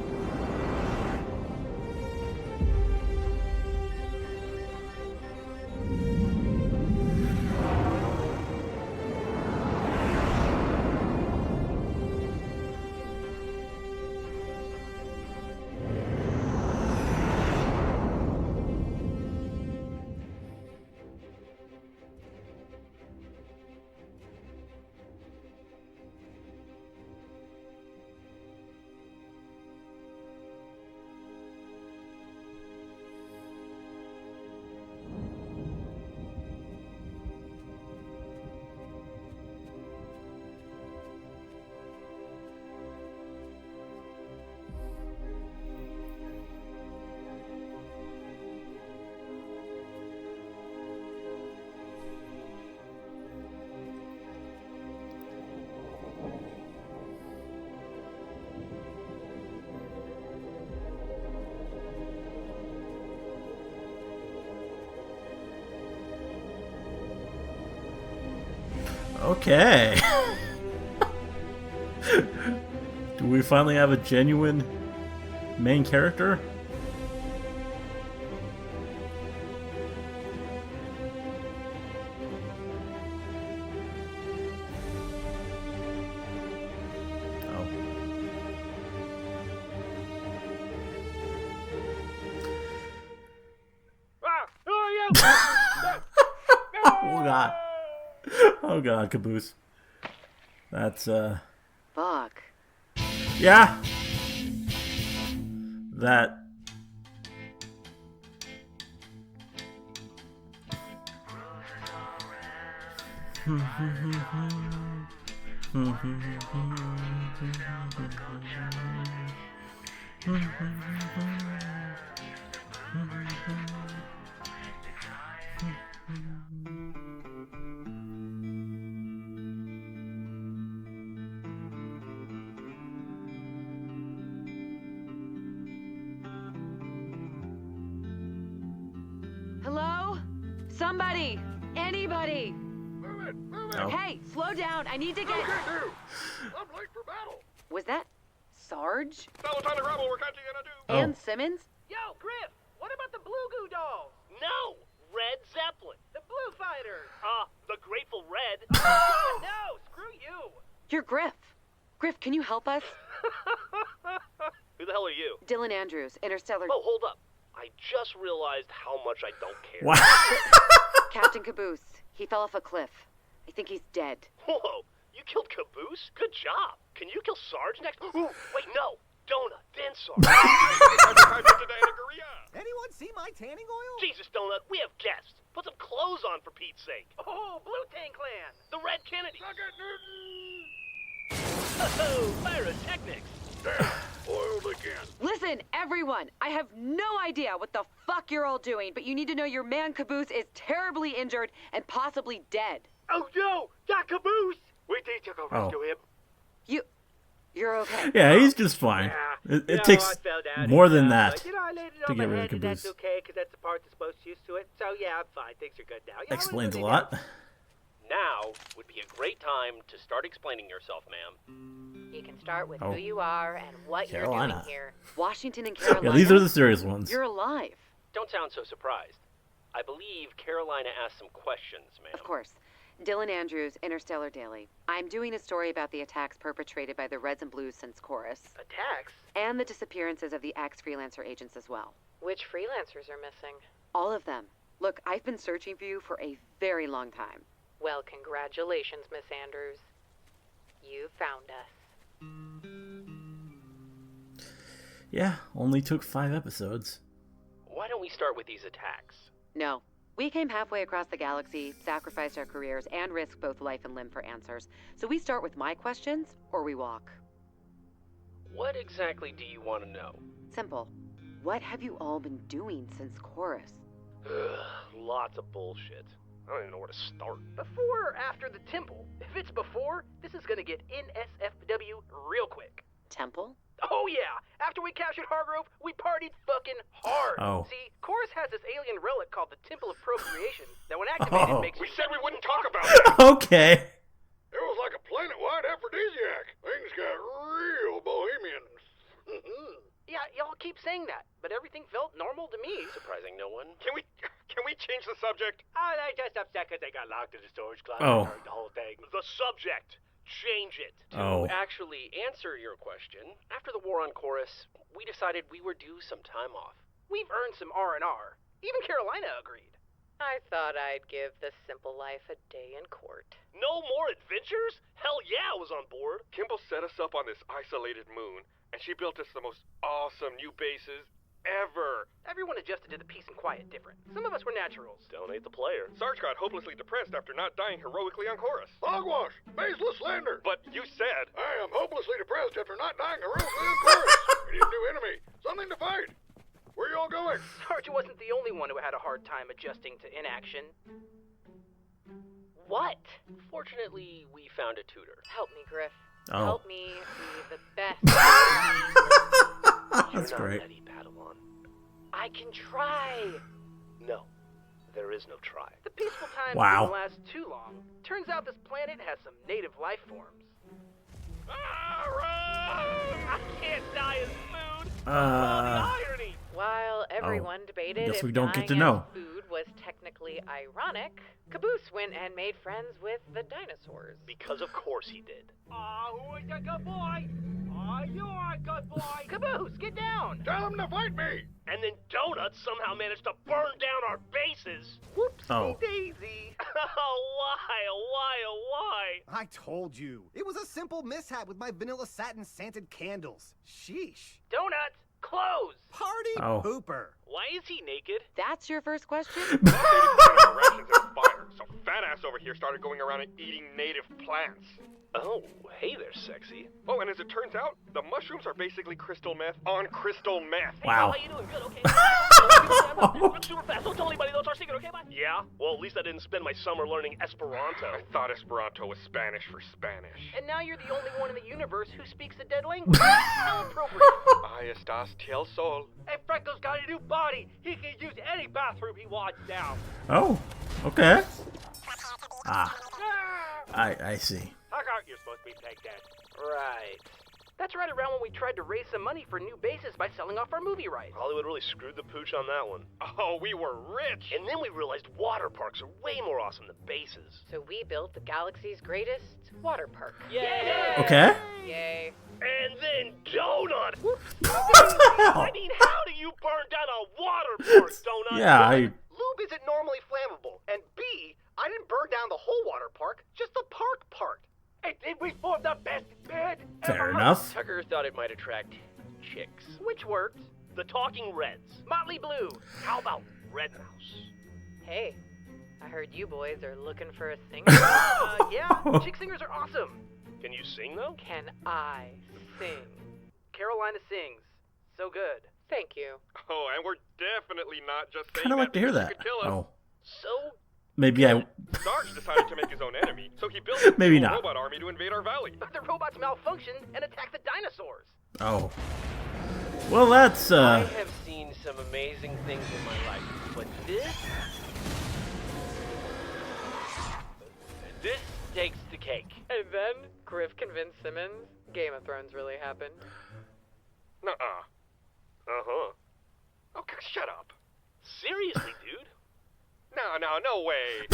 Okay. Do we finally have a genuine main character? Oh. Oh god. Oh god, Caboose. That's Fuck. yeah. That Hello? Somebody! Anybody! Move it! Oh. Hey, slow down. I need to get... I'm late for battle. Was that Sarge? Valentine and Rebel, we're catching in a do. Oh. And Simmons? Yo, Griff, what about the Blue Goo dolls? No! Red Zeppelin. The Blue Fighters? The Grateful Red. Oh, no, screw you. You're Griff. Griff, can you help us? Who the hell are you? Dylan Andrews, Interstellar... Oh, hold up. I just realized how much I don't care. What? Captain Caboose. He fell off a cliff. I think he's dead. Whoa, you killed Caboose? Good job. Can you kill Sarge next? Ooh, wait, no. Donut, then Sarge. Anyone see my tanning oil? Jesus, Donut, we have guests. Put some clothes on for Pete's sake. Oh, Blue Tank Clan. The Red Kennedy. Suck it, Newton! Oh, pyrotechnics. Damn, foiled again. Listen, everyone! I have no idea what the fuck you're all doing, but you need to know your man Caboose is terribly injured and possibly dead. Oh no, that Caboose! We need to go Oh. rescue him. You're okay. Yeah, he's just fine. It takes more than that I laid it to on get my rid head, of and that's Caboose. okay, because that's the part that's most used to it. So yeah, I'm fine. Things are good now. Explains a lot. Now would be a great time to start explaining yourself, ma'am. You can start with Oh. who you are and what Carolina. you're doing here. Washington and Carolina? Yeah, these are the serious ones. You're alive. Don't sound so surprised. I believe Carolina asked some questions, ma'am. Of course. Dylan Andrews, Interstellar Daily. I'm doing a story about the attacks perpetrated by the Reds and Blues since Chorus. Attacks? And the disappearances of the ex-freelancer agents as well. Which freelancers are missing? All of them. Look, I've been searching for you for a very long time. Well, congratulations, Miss Andrews. You found us. Yeah, only took 5 episodes. Why don't we start with these attacks? No. We came halfway across the galaxy, sacrificed our careers, and risked both life and limb for answers. So we start with my questions, or we walk. What exactly do you want to know? Simple. What have you all been doing since Chorus? Lots of bullshit. I don't even know where to start. Before or after the temple? If it's before, this is gonna get NSFW real quick. Temple? Oh yeah! After we captured Hargrove, we partied fucking hard. Oh. See, Chorus has this alien relic called the Temple of Procreation that when activated makes... We said we wouldn't talk about it! Okay. It was like a planet-wide aphrodisiac. Things got real bohemian. Yeah, y'all keep saying that, but everything felt normal to me. Surprising no one. Can we change the subject? Oh, they're just upset because they got locked in the storage closet. Oh. The whole thing. The subject. Change it. Oh. To actually answer your question, after the war on Chorus, we decided we were due some time off. We've earned some R&R. Even Carolina agreed. I thought I'd give the simple life a day in court. No more adventures? Hell yeah, I was on board. Kimball set us up on this isolated moon, and she built us the most awesome new bases ever. Everyone adjusted to the peace and quiet different. Some of us were naturals. Donate the player. Sarge got hopelessly depressed after not dying heroically on Chorus. Hogwash! Baseless slander! But you said... I am hopelessly depressed after not dying heroically on Chorus. We need a new enemy. Something to fight. Where are you all going? Sarge wasn't the only one who had a hard time adjusting to inaction. What? Fortunately, we found a tutor. Help me, Griff. Oh. Help me be the best. That's great. Ready, Padawan. I can try. No, there is no try. The peaceful times Wow. didn't last too long. Turns out this planet has some native life forms. I can't die as food. The irony. While everyone debated guess if we don't get to dying know. as food was technically ironic, Caboose went and made friends with the dinosaurs. Because of course he did. Who is a good boy? You're a good boy. Caboose, get down. Tell him to fight me. And then Donuts somehow managed to burn down our bases. Whoopsie Oh. daisy. Why? I told you. It was a simple mishap with my vanilla satin scented candles. Sheesh. Donuts, close. Party Oh. pooper. Why is he naked? That's your first question? Rations and fire, so fat ass over here started going around and eating native plants. Oh, hey there, sexy. Oh, and as it turns out, the mushrooms are basically crystal meth on crystal meth. Wow. How you doing? Good, okay. Super fast. Don't tell anybody. That's our secret, okay? Bye. Yeah? Well, at least I didn't spend my summer learning Esperanto. I thought Esperanto was Spanish for Spanish. And now you're the only one in the universe who speaks a dead language. How appropriate. Ahí estás, el sol. Hey, Franco's got a new body. He can use any bathroom he wants now. Oh. Okay. Ah. I see. How come you're supposed to be like that? Right. That's right around when we tried to raise some money for new bases by selling off our movie rights. Hollywood really screwed the pooch on that one. Oh, we were rich. And then we realized water parks are way more awesome than bases. So we built the galaxy's greatest water park. Yay! Okay. Yay. And then Donut! Wow. I mean, how do you burn down a water park, Donut? Yeah, Lube isn't normally flammable. And B, I didn't burn down the whole water park, just the park part. And then we formed the best bed Fair ever. enough. Tucker thought it might attract chicks. Which worked. The Talking Reds. Motley Blue. How about Red Mouse? Hey, I heard you boys are looking for a singer. Yeah, chick singers are awesome. Can you sing, though? Can I sing? Carolina sings. So good. Thank you. Oh, and we're definitely not just saying kind of like to hear because that. you could kill us. Oh. So Maybe I... Sarge decided to make his own enemy, so he built a Maybe cool not. robot army to invade our valley. But the robots malfunctioned and attacked the dinosaurs. Oh. Well, that's, I have seen some amazing things in my life, but this takes the cake. And then Griff convinced Simmons Game of Thrones really happened. Nuh-uh. Uh-huh. Oh, shut up. Seriously, dude? No way.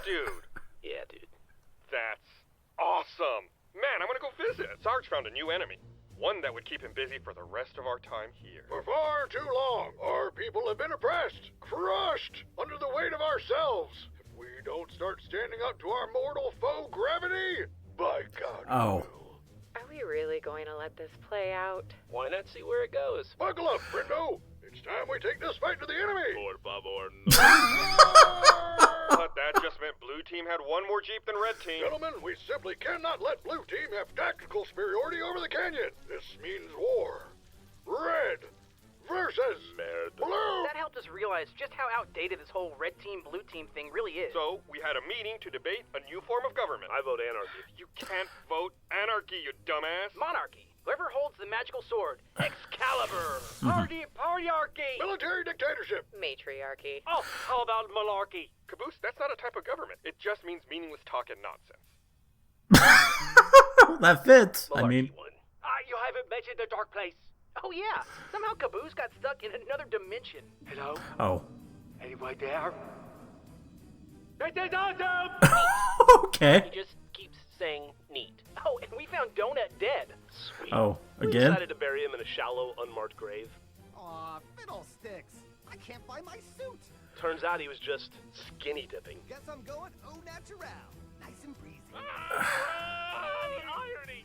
Dude. Yeah, dude. That's awesome. Man, I'm gonna go visit. Sarge found a new enemy. One that would keep him busy for the rest of our time here. For far too long, our people have been oppressed, crushed, under the weight of ourselves. If we don't start standing up to our mortal foe, gravity, by God. Oh. Are we really going to let this play out? Why not see where it goes? Buckle up, friendo. It's time we take this fight to the enemy. Por favor, But that just meant blue team had one more Jeep than red team. Gentlemen, we simply cannot let blue team have tactical superiority over the canyon. This means war. Red versus blue. That helped us us realize just how outdated this whole red team, blue team thing really is. So, we had a meeting to debate a new form of government. I vote anarchy. You can't vote anarchy, you dumbass. Monarchy. Whoever holds the magical sword. Excalibur. Partyarchy. Military dictatorship. Matriarchy. Oh, how about malarkey? Caboose, that's not a type of government. It just means meaningless talk and nonsense. That fits. I mean, You haven't mentioned the dark place. Oh yeah, somehow Caboose got stuck in another dimension. Hello? oh. Anyone there? This is awesome! Okay. He just keeps saying neat. Oh, and we found Donut dead. Sweet. Oh, We again? decided to bury him in a shallow, unmarked grave. Aw, fiddlesticks. I can't find my suit. Turns out he was just skinny dipping. Guess I'm going au natural. Nice and breezy.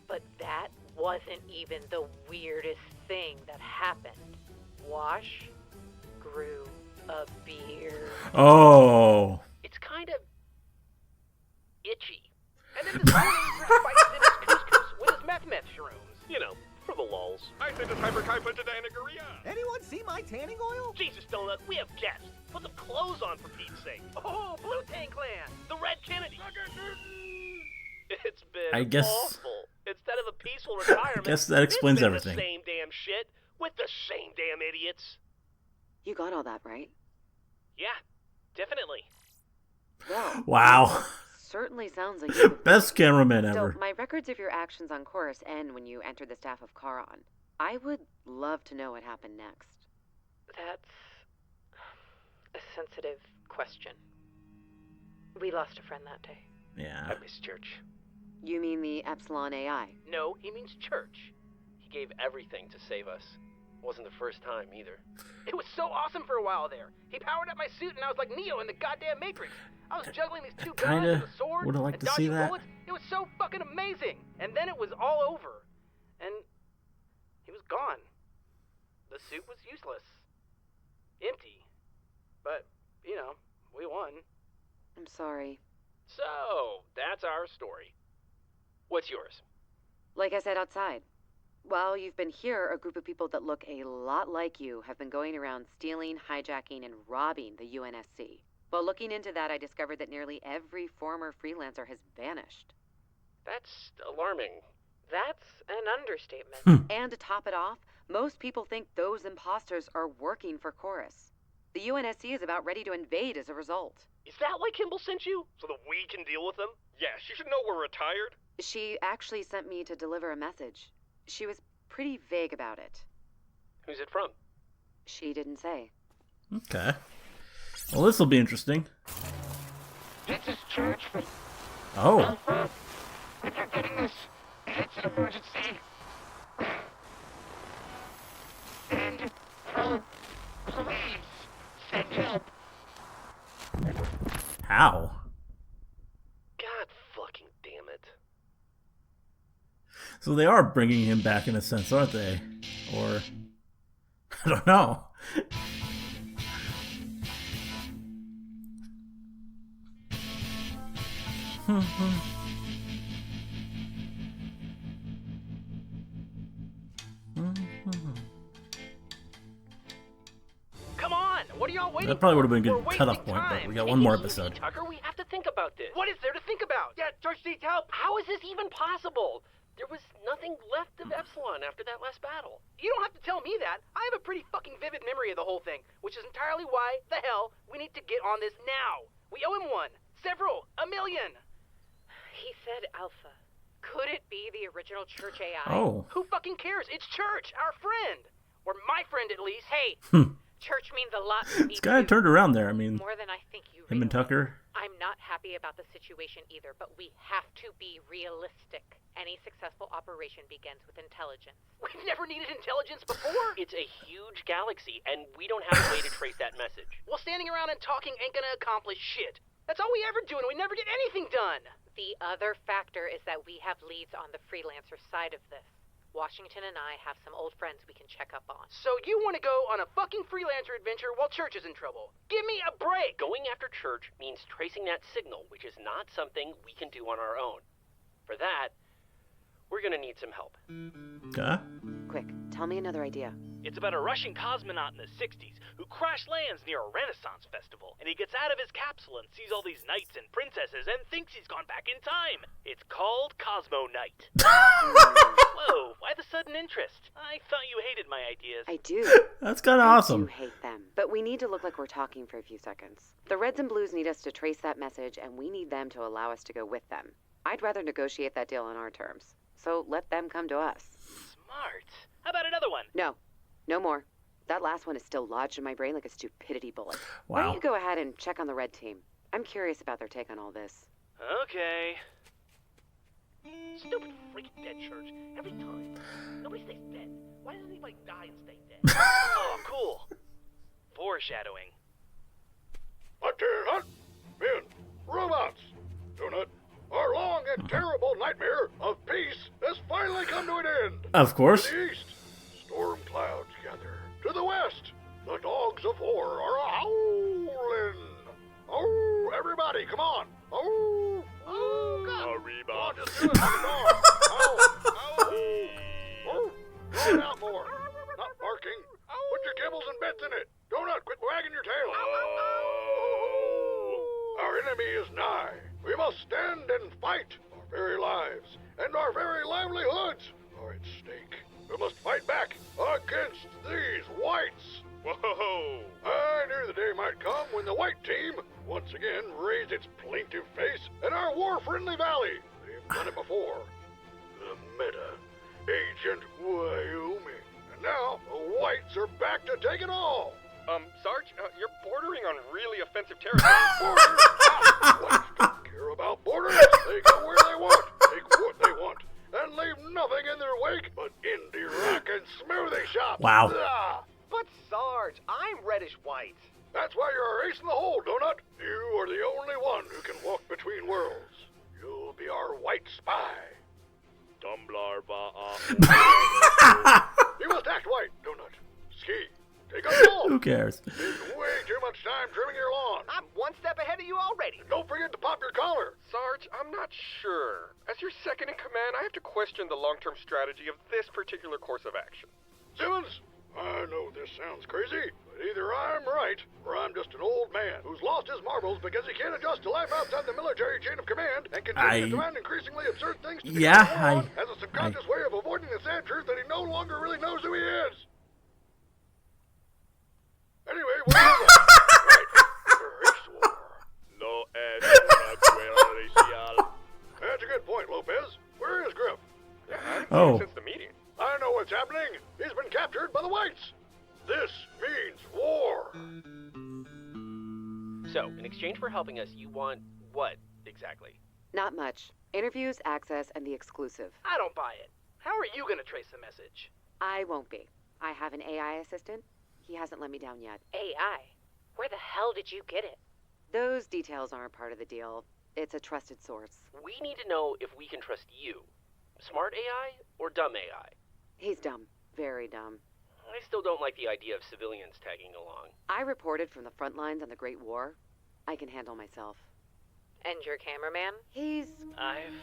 But that wasn't even the weirdest thing that happened. Wash grew a beard. Oh. It's kind of itchy. And then this morning, Chris bites in his couscous with his meth shrooms. You know, for the lulz. I said this hyperkaipa to Danagaria. Anyone see my tanning oil? Jesus, Donut, we have guests. Put some clothes on for Pete's sake. Oh, Blue Tang Clan. The Red Kennedy. It's been I guess- awful. Instead of a peaceful retirement, guess that explains it's been everything. the same damn shit with the same damn idiots. You got all that right? Yeah, definitely. Well, Wow. certainly sounds like you. Best cameraman ever. So, my records of your actions on Chorus end when you enter the staff of Charon. I would love to know what happened next. That's a sensitive question. We lost a friend that day. Yeah. I miss church. You mean the Epsilon AI? No, he means church. He gave everything to save us. Wasn't the first time either. It was so awesome for a while there. He powered up my suit and I was like Neo in the goddamn Matrix. I was juggling these two guns Kinda and a sword would've liked and to see dodging that. bullets. It was so fucking amazing. And then it was all over. And he was gone. The suit was useless. Empty. But, you know, we won. I'm sorry. So, that's our story. What's yours? Like I said outside, while you've been here, a group of people that look a lot like you have been going around stealing, hijacking, and robbing the UNSC. While looking into that, I discovered that nearly every former freelancer has vanished. That's alarming. That's an understatement. And to top it off, most people think those imposters are working for Chorus. The UNSC is about ready to invade as a result. Is that why Kimball sent you? So that we can deal with them? Yeah, she should know we're retired. She actually sent me to deliver a message. She was pretty vague about it. Who's it from? She didn't say. Okay. Well, this will be interesting. This is church. Oh. If you're getting this, it's an emergency. And, please, send help. How? God fucking damn it. So they are bringing him back in a sense, aren't they? Or I don't know. Come on! What are y'all waiting That probably would have been a for? good We're cutoff wasting point, but time. we got one more episode. Tucker, we have to think about this. What is there to think about? Yeah, church needs help. How is this even possible? There was nothing left of Epsilon after that last battle. You don't have to tell me that. I have a pretty fucking vivid memory of the whole thing, which is entirely why the hell we need to get on this now. We owe him one. Several. A million. He said Alpha. Could it be the original Church AI? Oh. Who fucking cares? It's Church, our friend. Or my friend, at least. Hey, Church means a lot to me, It's kind of too. turned around there. I mean, More than I think you him and Tucker. I'm not happy about the situation either, but we have to be realistic. Any successful operation begins with intelligence. We've never needed intelligence before. It's a huge galaxy, and we don't have a way to trace that message. Well, standing around and talking ain't gonna accomplish shit. That's all we ever do, and we never get anything done. The other factor is that we have leads on the freelancer side of this. Washington and I have some old friends we can check up on. So you want to go on a fucking freelancer adventure while Church is in trouble? Give me a break! Going after Church means tracing that signal, which is not something we can do on our own. For that, we're gonna need some help. Okay. Quick, tell me another idea. It's about a Russian cosmonaut in the 60s who crash lands near a Renaissance festival, and he gets out of his capsule and sees all these knights and princesses and thinks he's gone back in time. It's called Cosmo Knight. Whoa, why the sudden interest? I thought you hated my ideas. I do. That's kind of awesome. I do hate them, but we need to look like we're talking for a few seconds. The Reds and Blues need us to trace that message, and we need them to allow us to go with them. I'd rather negotiate that deal on our terms, so let them come to us. Smart. How about another one? No more. That last one is still lodged in my brain like a stupidity bullet. Why Wow. don't you go ahead and check on the Red team? I'm curious about their take on all this. Okay. Stupid freaking dead church. Every time. Nobody stays dead. Why does anybody die and stay dead? Oh, cool. Foreshadowing. Hunt, men, robots. Donut, our long and terrible nightmare of peace has finally come to an end. Of course. To the east, storm clouds gather. To the west, the dogs of war are a-howling. Oh, everybody, come on. Oh, God. Arriba. Oh, just do it like a dog. Oh, draw it out more. Not barking. Put your kibbles and bits in it. Donut, quit wagging your tail. Our enemy is nigh. We must stand and fight. Our very lives and our very livelihoods are at stake. We must fight back against these whites. Whoa! I knew the day might come when the white team once again raised its plaintive face in our war-friendly valley. They've done it before. The Meta, Agent Wyoming. And now the whites are back to take it all. Sarge, you're bordering on really offensive territory. Borders? Whites don't care about borders. They go where they want, take what they want, and leave nothing in their wake but indie rock and smoothie shops. Wow. Ah, But Sarge, I'm reddish-white. that's why you're our ace in the hole, Donut. You are the only one who can walk between worlds. You'll be our white spy. Dumblar You must act white, Donut. Ski. Take a ball. Who cares? Spend way too much time trimming your lawn. I'm one step ahead of you already. Don't forget to pop your collar. Sarge, I'm not sure. As your second in command, I have to question the long-term strategy of this particular course of action. Simmons, I know this sounds crazy, but either I'm right or I'm just an old man who's lost his marbles because he can't adjust to life outside the military chain of command and continues to demand increasingly absurd things to as a subconscious way of avoiding the sad truth that he no longer really knows who he is. Anyway, what is it? Right, race war. No es una guerra racial. That's a good point, Lopez. Where is Griff? Oh. Since the meeting. I know what's happening. He's been captured by the whites. This means war. So, in exchange for helping us, you want what, exactly? Not much. Interviews, access, and the exclusive. I don't buy it. How are you gonna trace the message? I won't be. I have an AI assistant. He hasn't let me down yet. AI? Where the hell did you get it? Those details aren't part of the deal. It's a trusted source. We need to know if we can trust you. Smart AI or dumb AI? He's dumb. Very dumb. I still don't like the idea of civilians tagging along. I reported from the front lines on the Great War. I can handle myself. And your cameraman? I've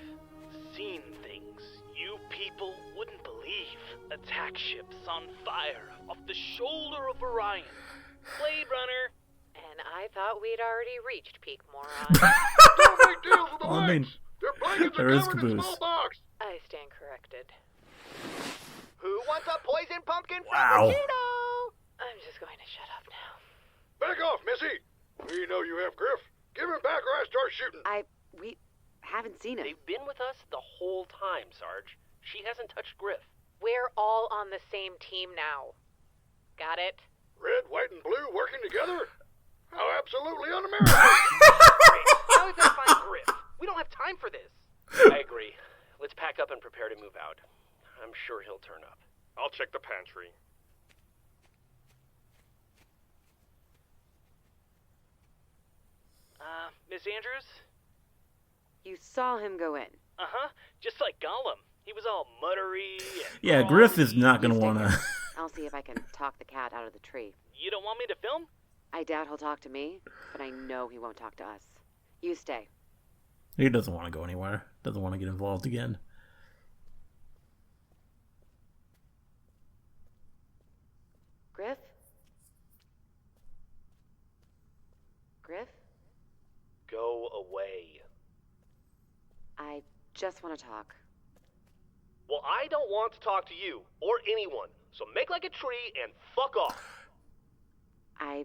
seen things you people wouldn't believe. Attack ships on fire off the shoulder of Orion. Blade Runner. And I thought we'd already reached peak moron. Don't make deals with the I mean, whites. Their blankets are there is covered in caboose. smallpox. I stand corrected. Who wants a poison pumpkin Wow. frappuccino? I'm just going to shut up now. Back off, Missy. We know you have Griff. Give him back or I start shooting. We haven't seen him. They've been with us the whole time, Sarge. She hasn't touched Griff. We're all on the same team now. Got it? Red, white, and blue working together? How absolutely un-American. Great. Now we've got to find Griff. We don't have time for this. I agree. Let's pack up and prepare to move out. I'm sure he'll turn up. I'll check the pantry. Miss Andrews? You saw him go in. Uh-huh. Just like Gollum. He was all muttery and Yeah, Griff is not going to want to... I'll see if I can talk the cat out of the tree. You don't want me to film? I doubt he'll talk to me, but I know he won't talk to us. You stay. He doesn't want to go anywhere. Doesn't want to get involved again. Griff? Griff? Go away. I just want to talk. Well, I don't want to talk to you, or anyone, so make like a tree and fuck off. I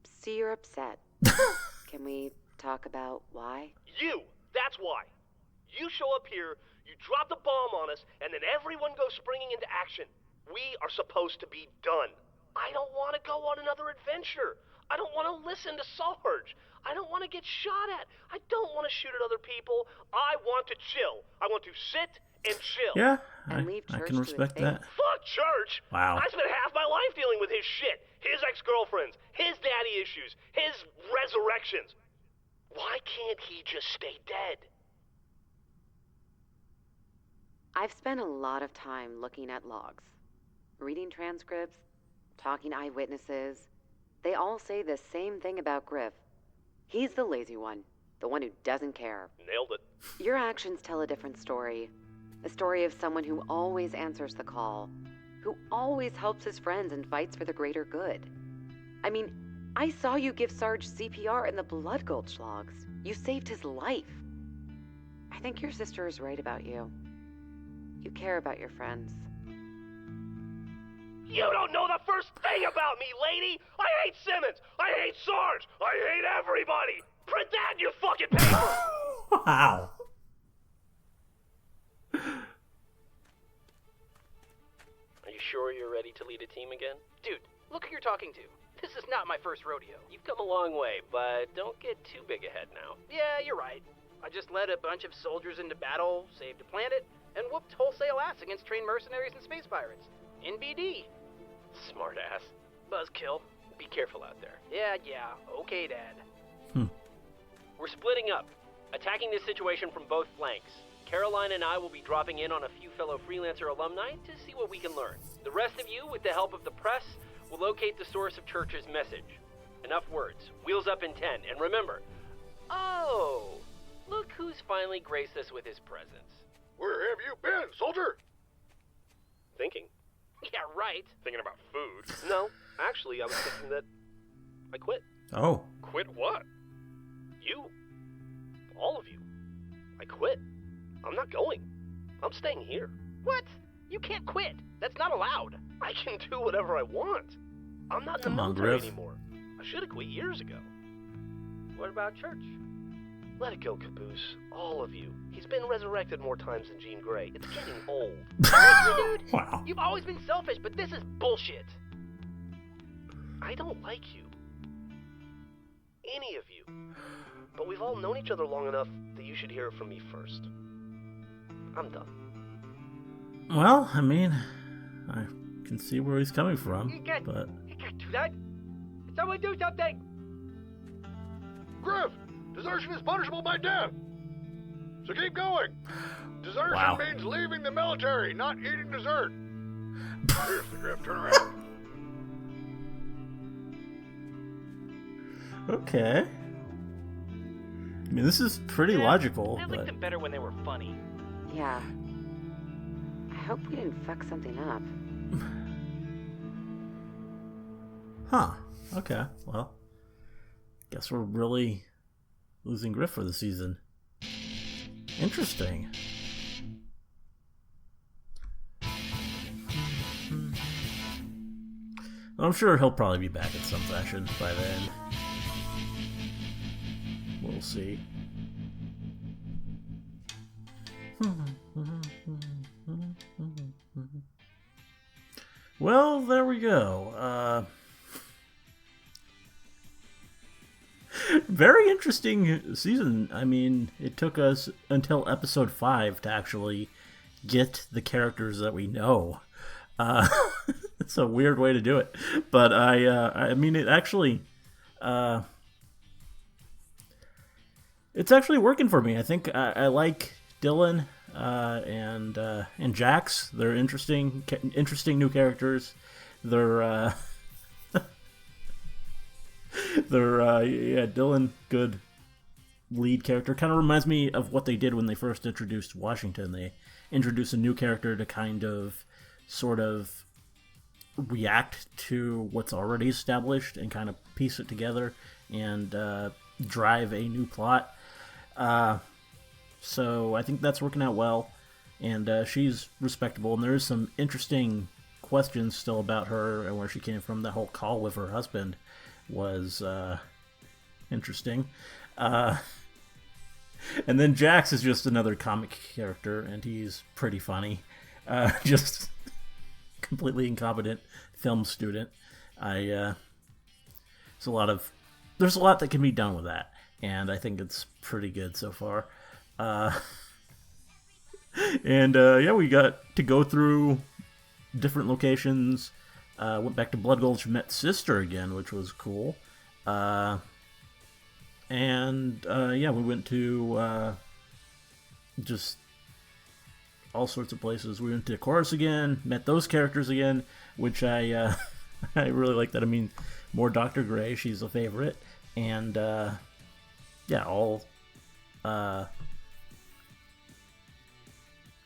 see you're upset. Can we talk about why? You! That's why. You show up here, you drop the bomb on us, and then everyone goes springing into action. We are supposed to be done. I don't want to go on another adventure. I don't want to listen to Sarge. I don't want to get shot at. I don't want to shoot at other people. I want to chill. I want to sit and chill. Yeah, I can respect that. Fuck church! Wow. I spent half my life dealing with his shit. His ex-girlfriends, his daddy issues, his resurrections. Why can't he just stay dead? I've spent a lot of time looking at logs, reading transcripts, talking to eyewitnesses. They all say the same thing about Griff. He's the lazy one, the one who doesn't care. Nailed it. Your actions tell a different story. A story of someone who always answers the call, who always helps his friends and fights for the greater good. I mean, I saw you give Sarge CPR in the Blood Gulch logs. You saved his life. I think your sister is right about you. You care about your friends. You don't know the first thing about me, lady! I hate Simmons! I hate Sarge! I hate everybody! Print that in your fucking paper! Wow. Are you sure you're ready to lead a team again? Dude, look who you're talking to. This is not my first rodeo. You've come a long way, but don't get too big ahead now. Yeah, you're right. I just led a bunch of soldiers into battle, saved a planet, and whooped wholesale ass against trained mercenaries and space pirates. NBD. Smart ass. Buzzkill. Be careful out there. Yeah. Okay, Dad. We're splitting up, attacking this situation from both flanks. Caroline and I will be dropping in on a few fellow freelancer alumni to see what we can learn. The rest of you, with the help of the press, will locate the source of Church's message. Enough words. Wheels up in 10. And remember, oh, look who's finally graced us with his presence. Where have you been, soldier? Thinking. Yeah, right. Thinking about food. No, actually, I was thinking that I quit. Oh. Quit what? You. All of you. I quit. I'm not going. I'm staying here. What? You can't quit. That's not allowed. I can do whatever I want. I'm not in the military anymore. I should have quit years ago. What about Church? Let it go, Caboose. All of you. He's been resurrected more times than Jean Grey. It's getting old. Dude, wow. You've always been selfish, but this is bullshit. I don't like you. Any of you. But we've all known each other long enough that you should hear it from me first. I'm done. Well, I mean, I can see where he's coming from, You can't do that. Someone do something. Griff, desertion is punishable by death. So keep going. Desertion Wow. means leaving the military, not eating dessert. Seriously, Griff, turn around. Okay. I mean, this is pretty logical. I liked them better when they were funny. Yeah. I hope we didn't fuck something up. Huh. Okay. Well, guess we're really losing Griff for the season. Interesting. I'm sure he'll probably be back in some fashion by then. We'll see. Well, there we go. Very interesting season. I mean, it took us until episode 5 to actually get the characters that we know. It's a weird way to do it, but I mean, it actually, it's actually working for me. I think I like Dylan and Jax. They're interesting new characters. They're Dylan, good lead character. Kind of reminds me of what they did when they first introduced Washington. They introduced a new character to kind of, sort of react to what's already established and kind of piece it together and drive a new plot. So I think that's working out well, and she's respectable, and there's some interesting questions still about her and where she came from. The whole call with her husband was interesting. And then Jax is just another comic character, and he's pretty funny. Just completely incompetent film student. There's a lot that can be done with that, and I think it's pretty good so far. We got to go through different locations. Went back to Blood Gulch, met Sister again, which was cool. We went to just all sorts of places. We went to Chorus again, met those characters again, which I I really like that. I mean, more Dr. Gray, she's a favorite, and all the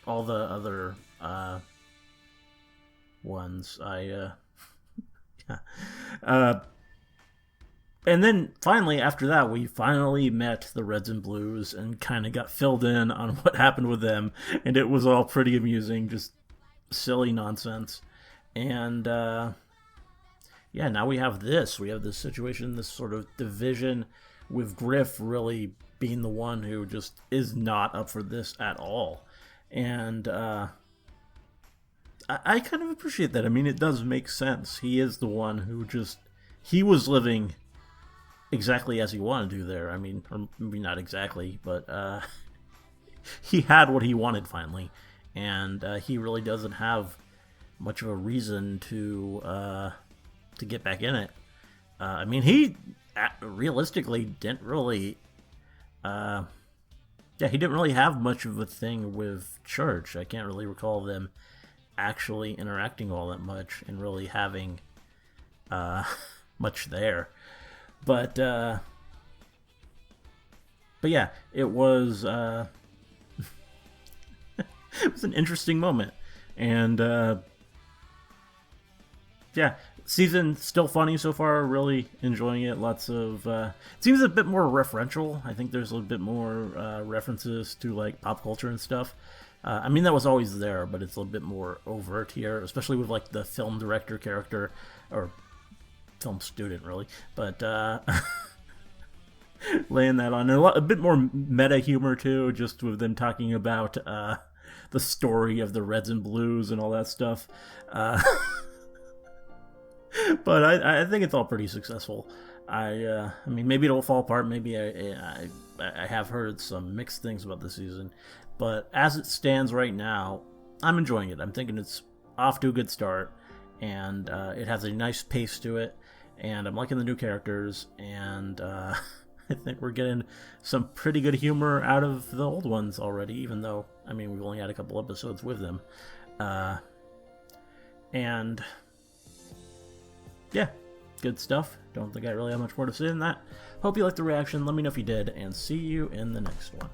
other ones. And then finally, after that, we finally met the Reds and Blues and kind of got filled in on what happened with them, and it was all pretty amusing, just silly nonsense. And now we have this. We have this situation, this sort of division, with Griff really being the one who just is not up for this at all. And I kind of appreciate that. I mean, it does make sense. He is the one who he was living exactly as he wanted to there. I mean, or maybe not exactly, but he had what he wanted finally. And he really doesn't have much of a reason to get back in it. I mean, he realistically didn't really... he didn't really have much of a thing with church. I can't really recall them actually interacting all that much and really having much there. But yeah, it was it was an interesting moment, and season still funny so far. Really enjoying it. Lots of it seems a bit more referential. I think there's a bit more references to like pop culture and stuff. I mean, that was always there, but it's a little bit more overt here, especially with like the film director character or film student, really. But laying that on, and a bit more meta humor too, just with them talking about the story of the Reds and Blues and all that stuff. But I think it's all pretty successful. I mean, maybe it'll fall apart. Maybe I have heard some mixed things about this season, but as it stands right now, I'm enjoying it. I'm thinking it's off to a good start, and it has a nice pace to it, and I'm liking the new characters, and I think we're getting some pretty good humor out of the old ones already, even though, I mean, we've only had a couple episodes with them. And yeah, good stuff. Don't think I really have much more to say than that. Hope you liked the reaction. Let me know if you did, and see you in the next one.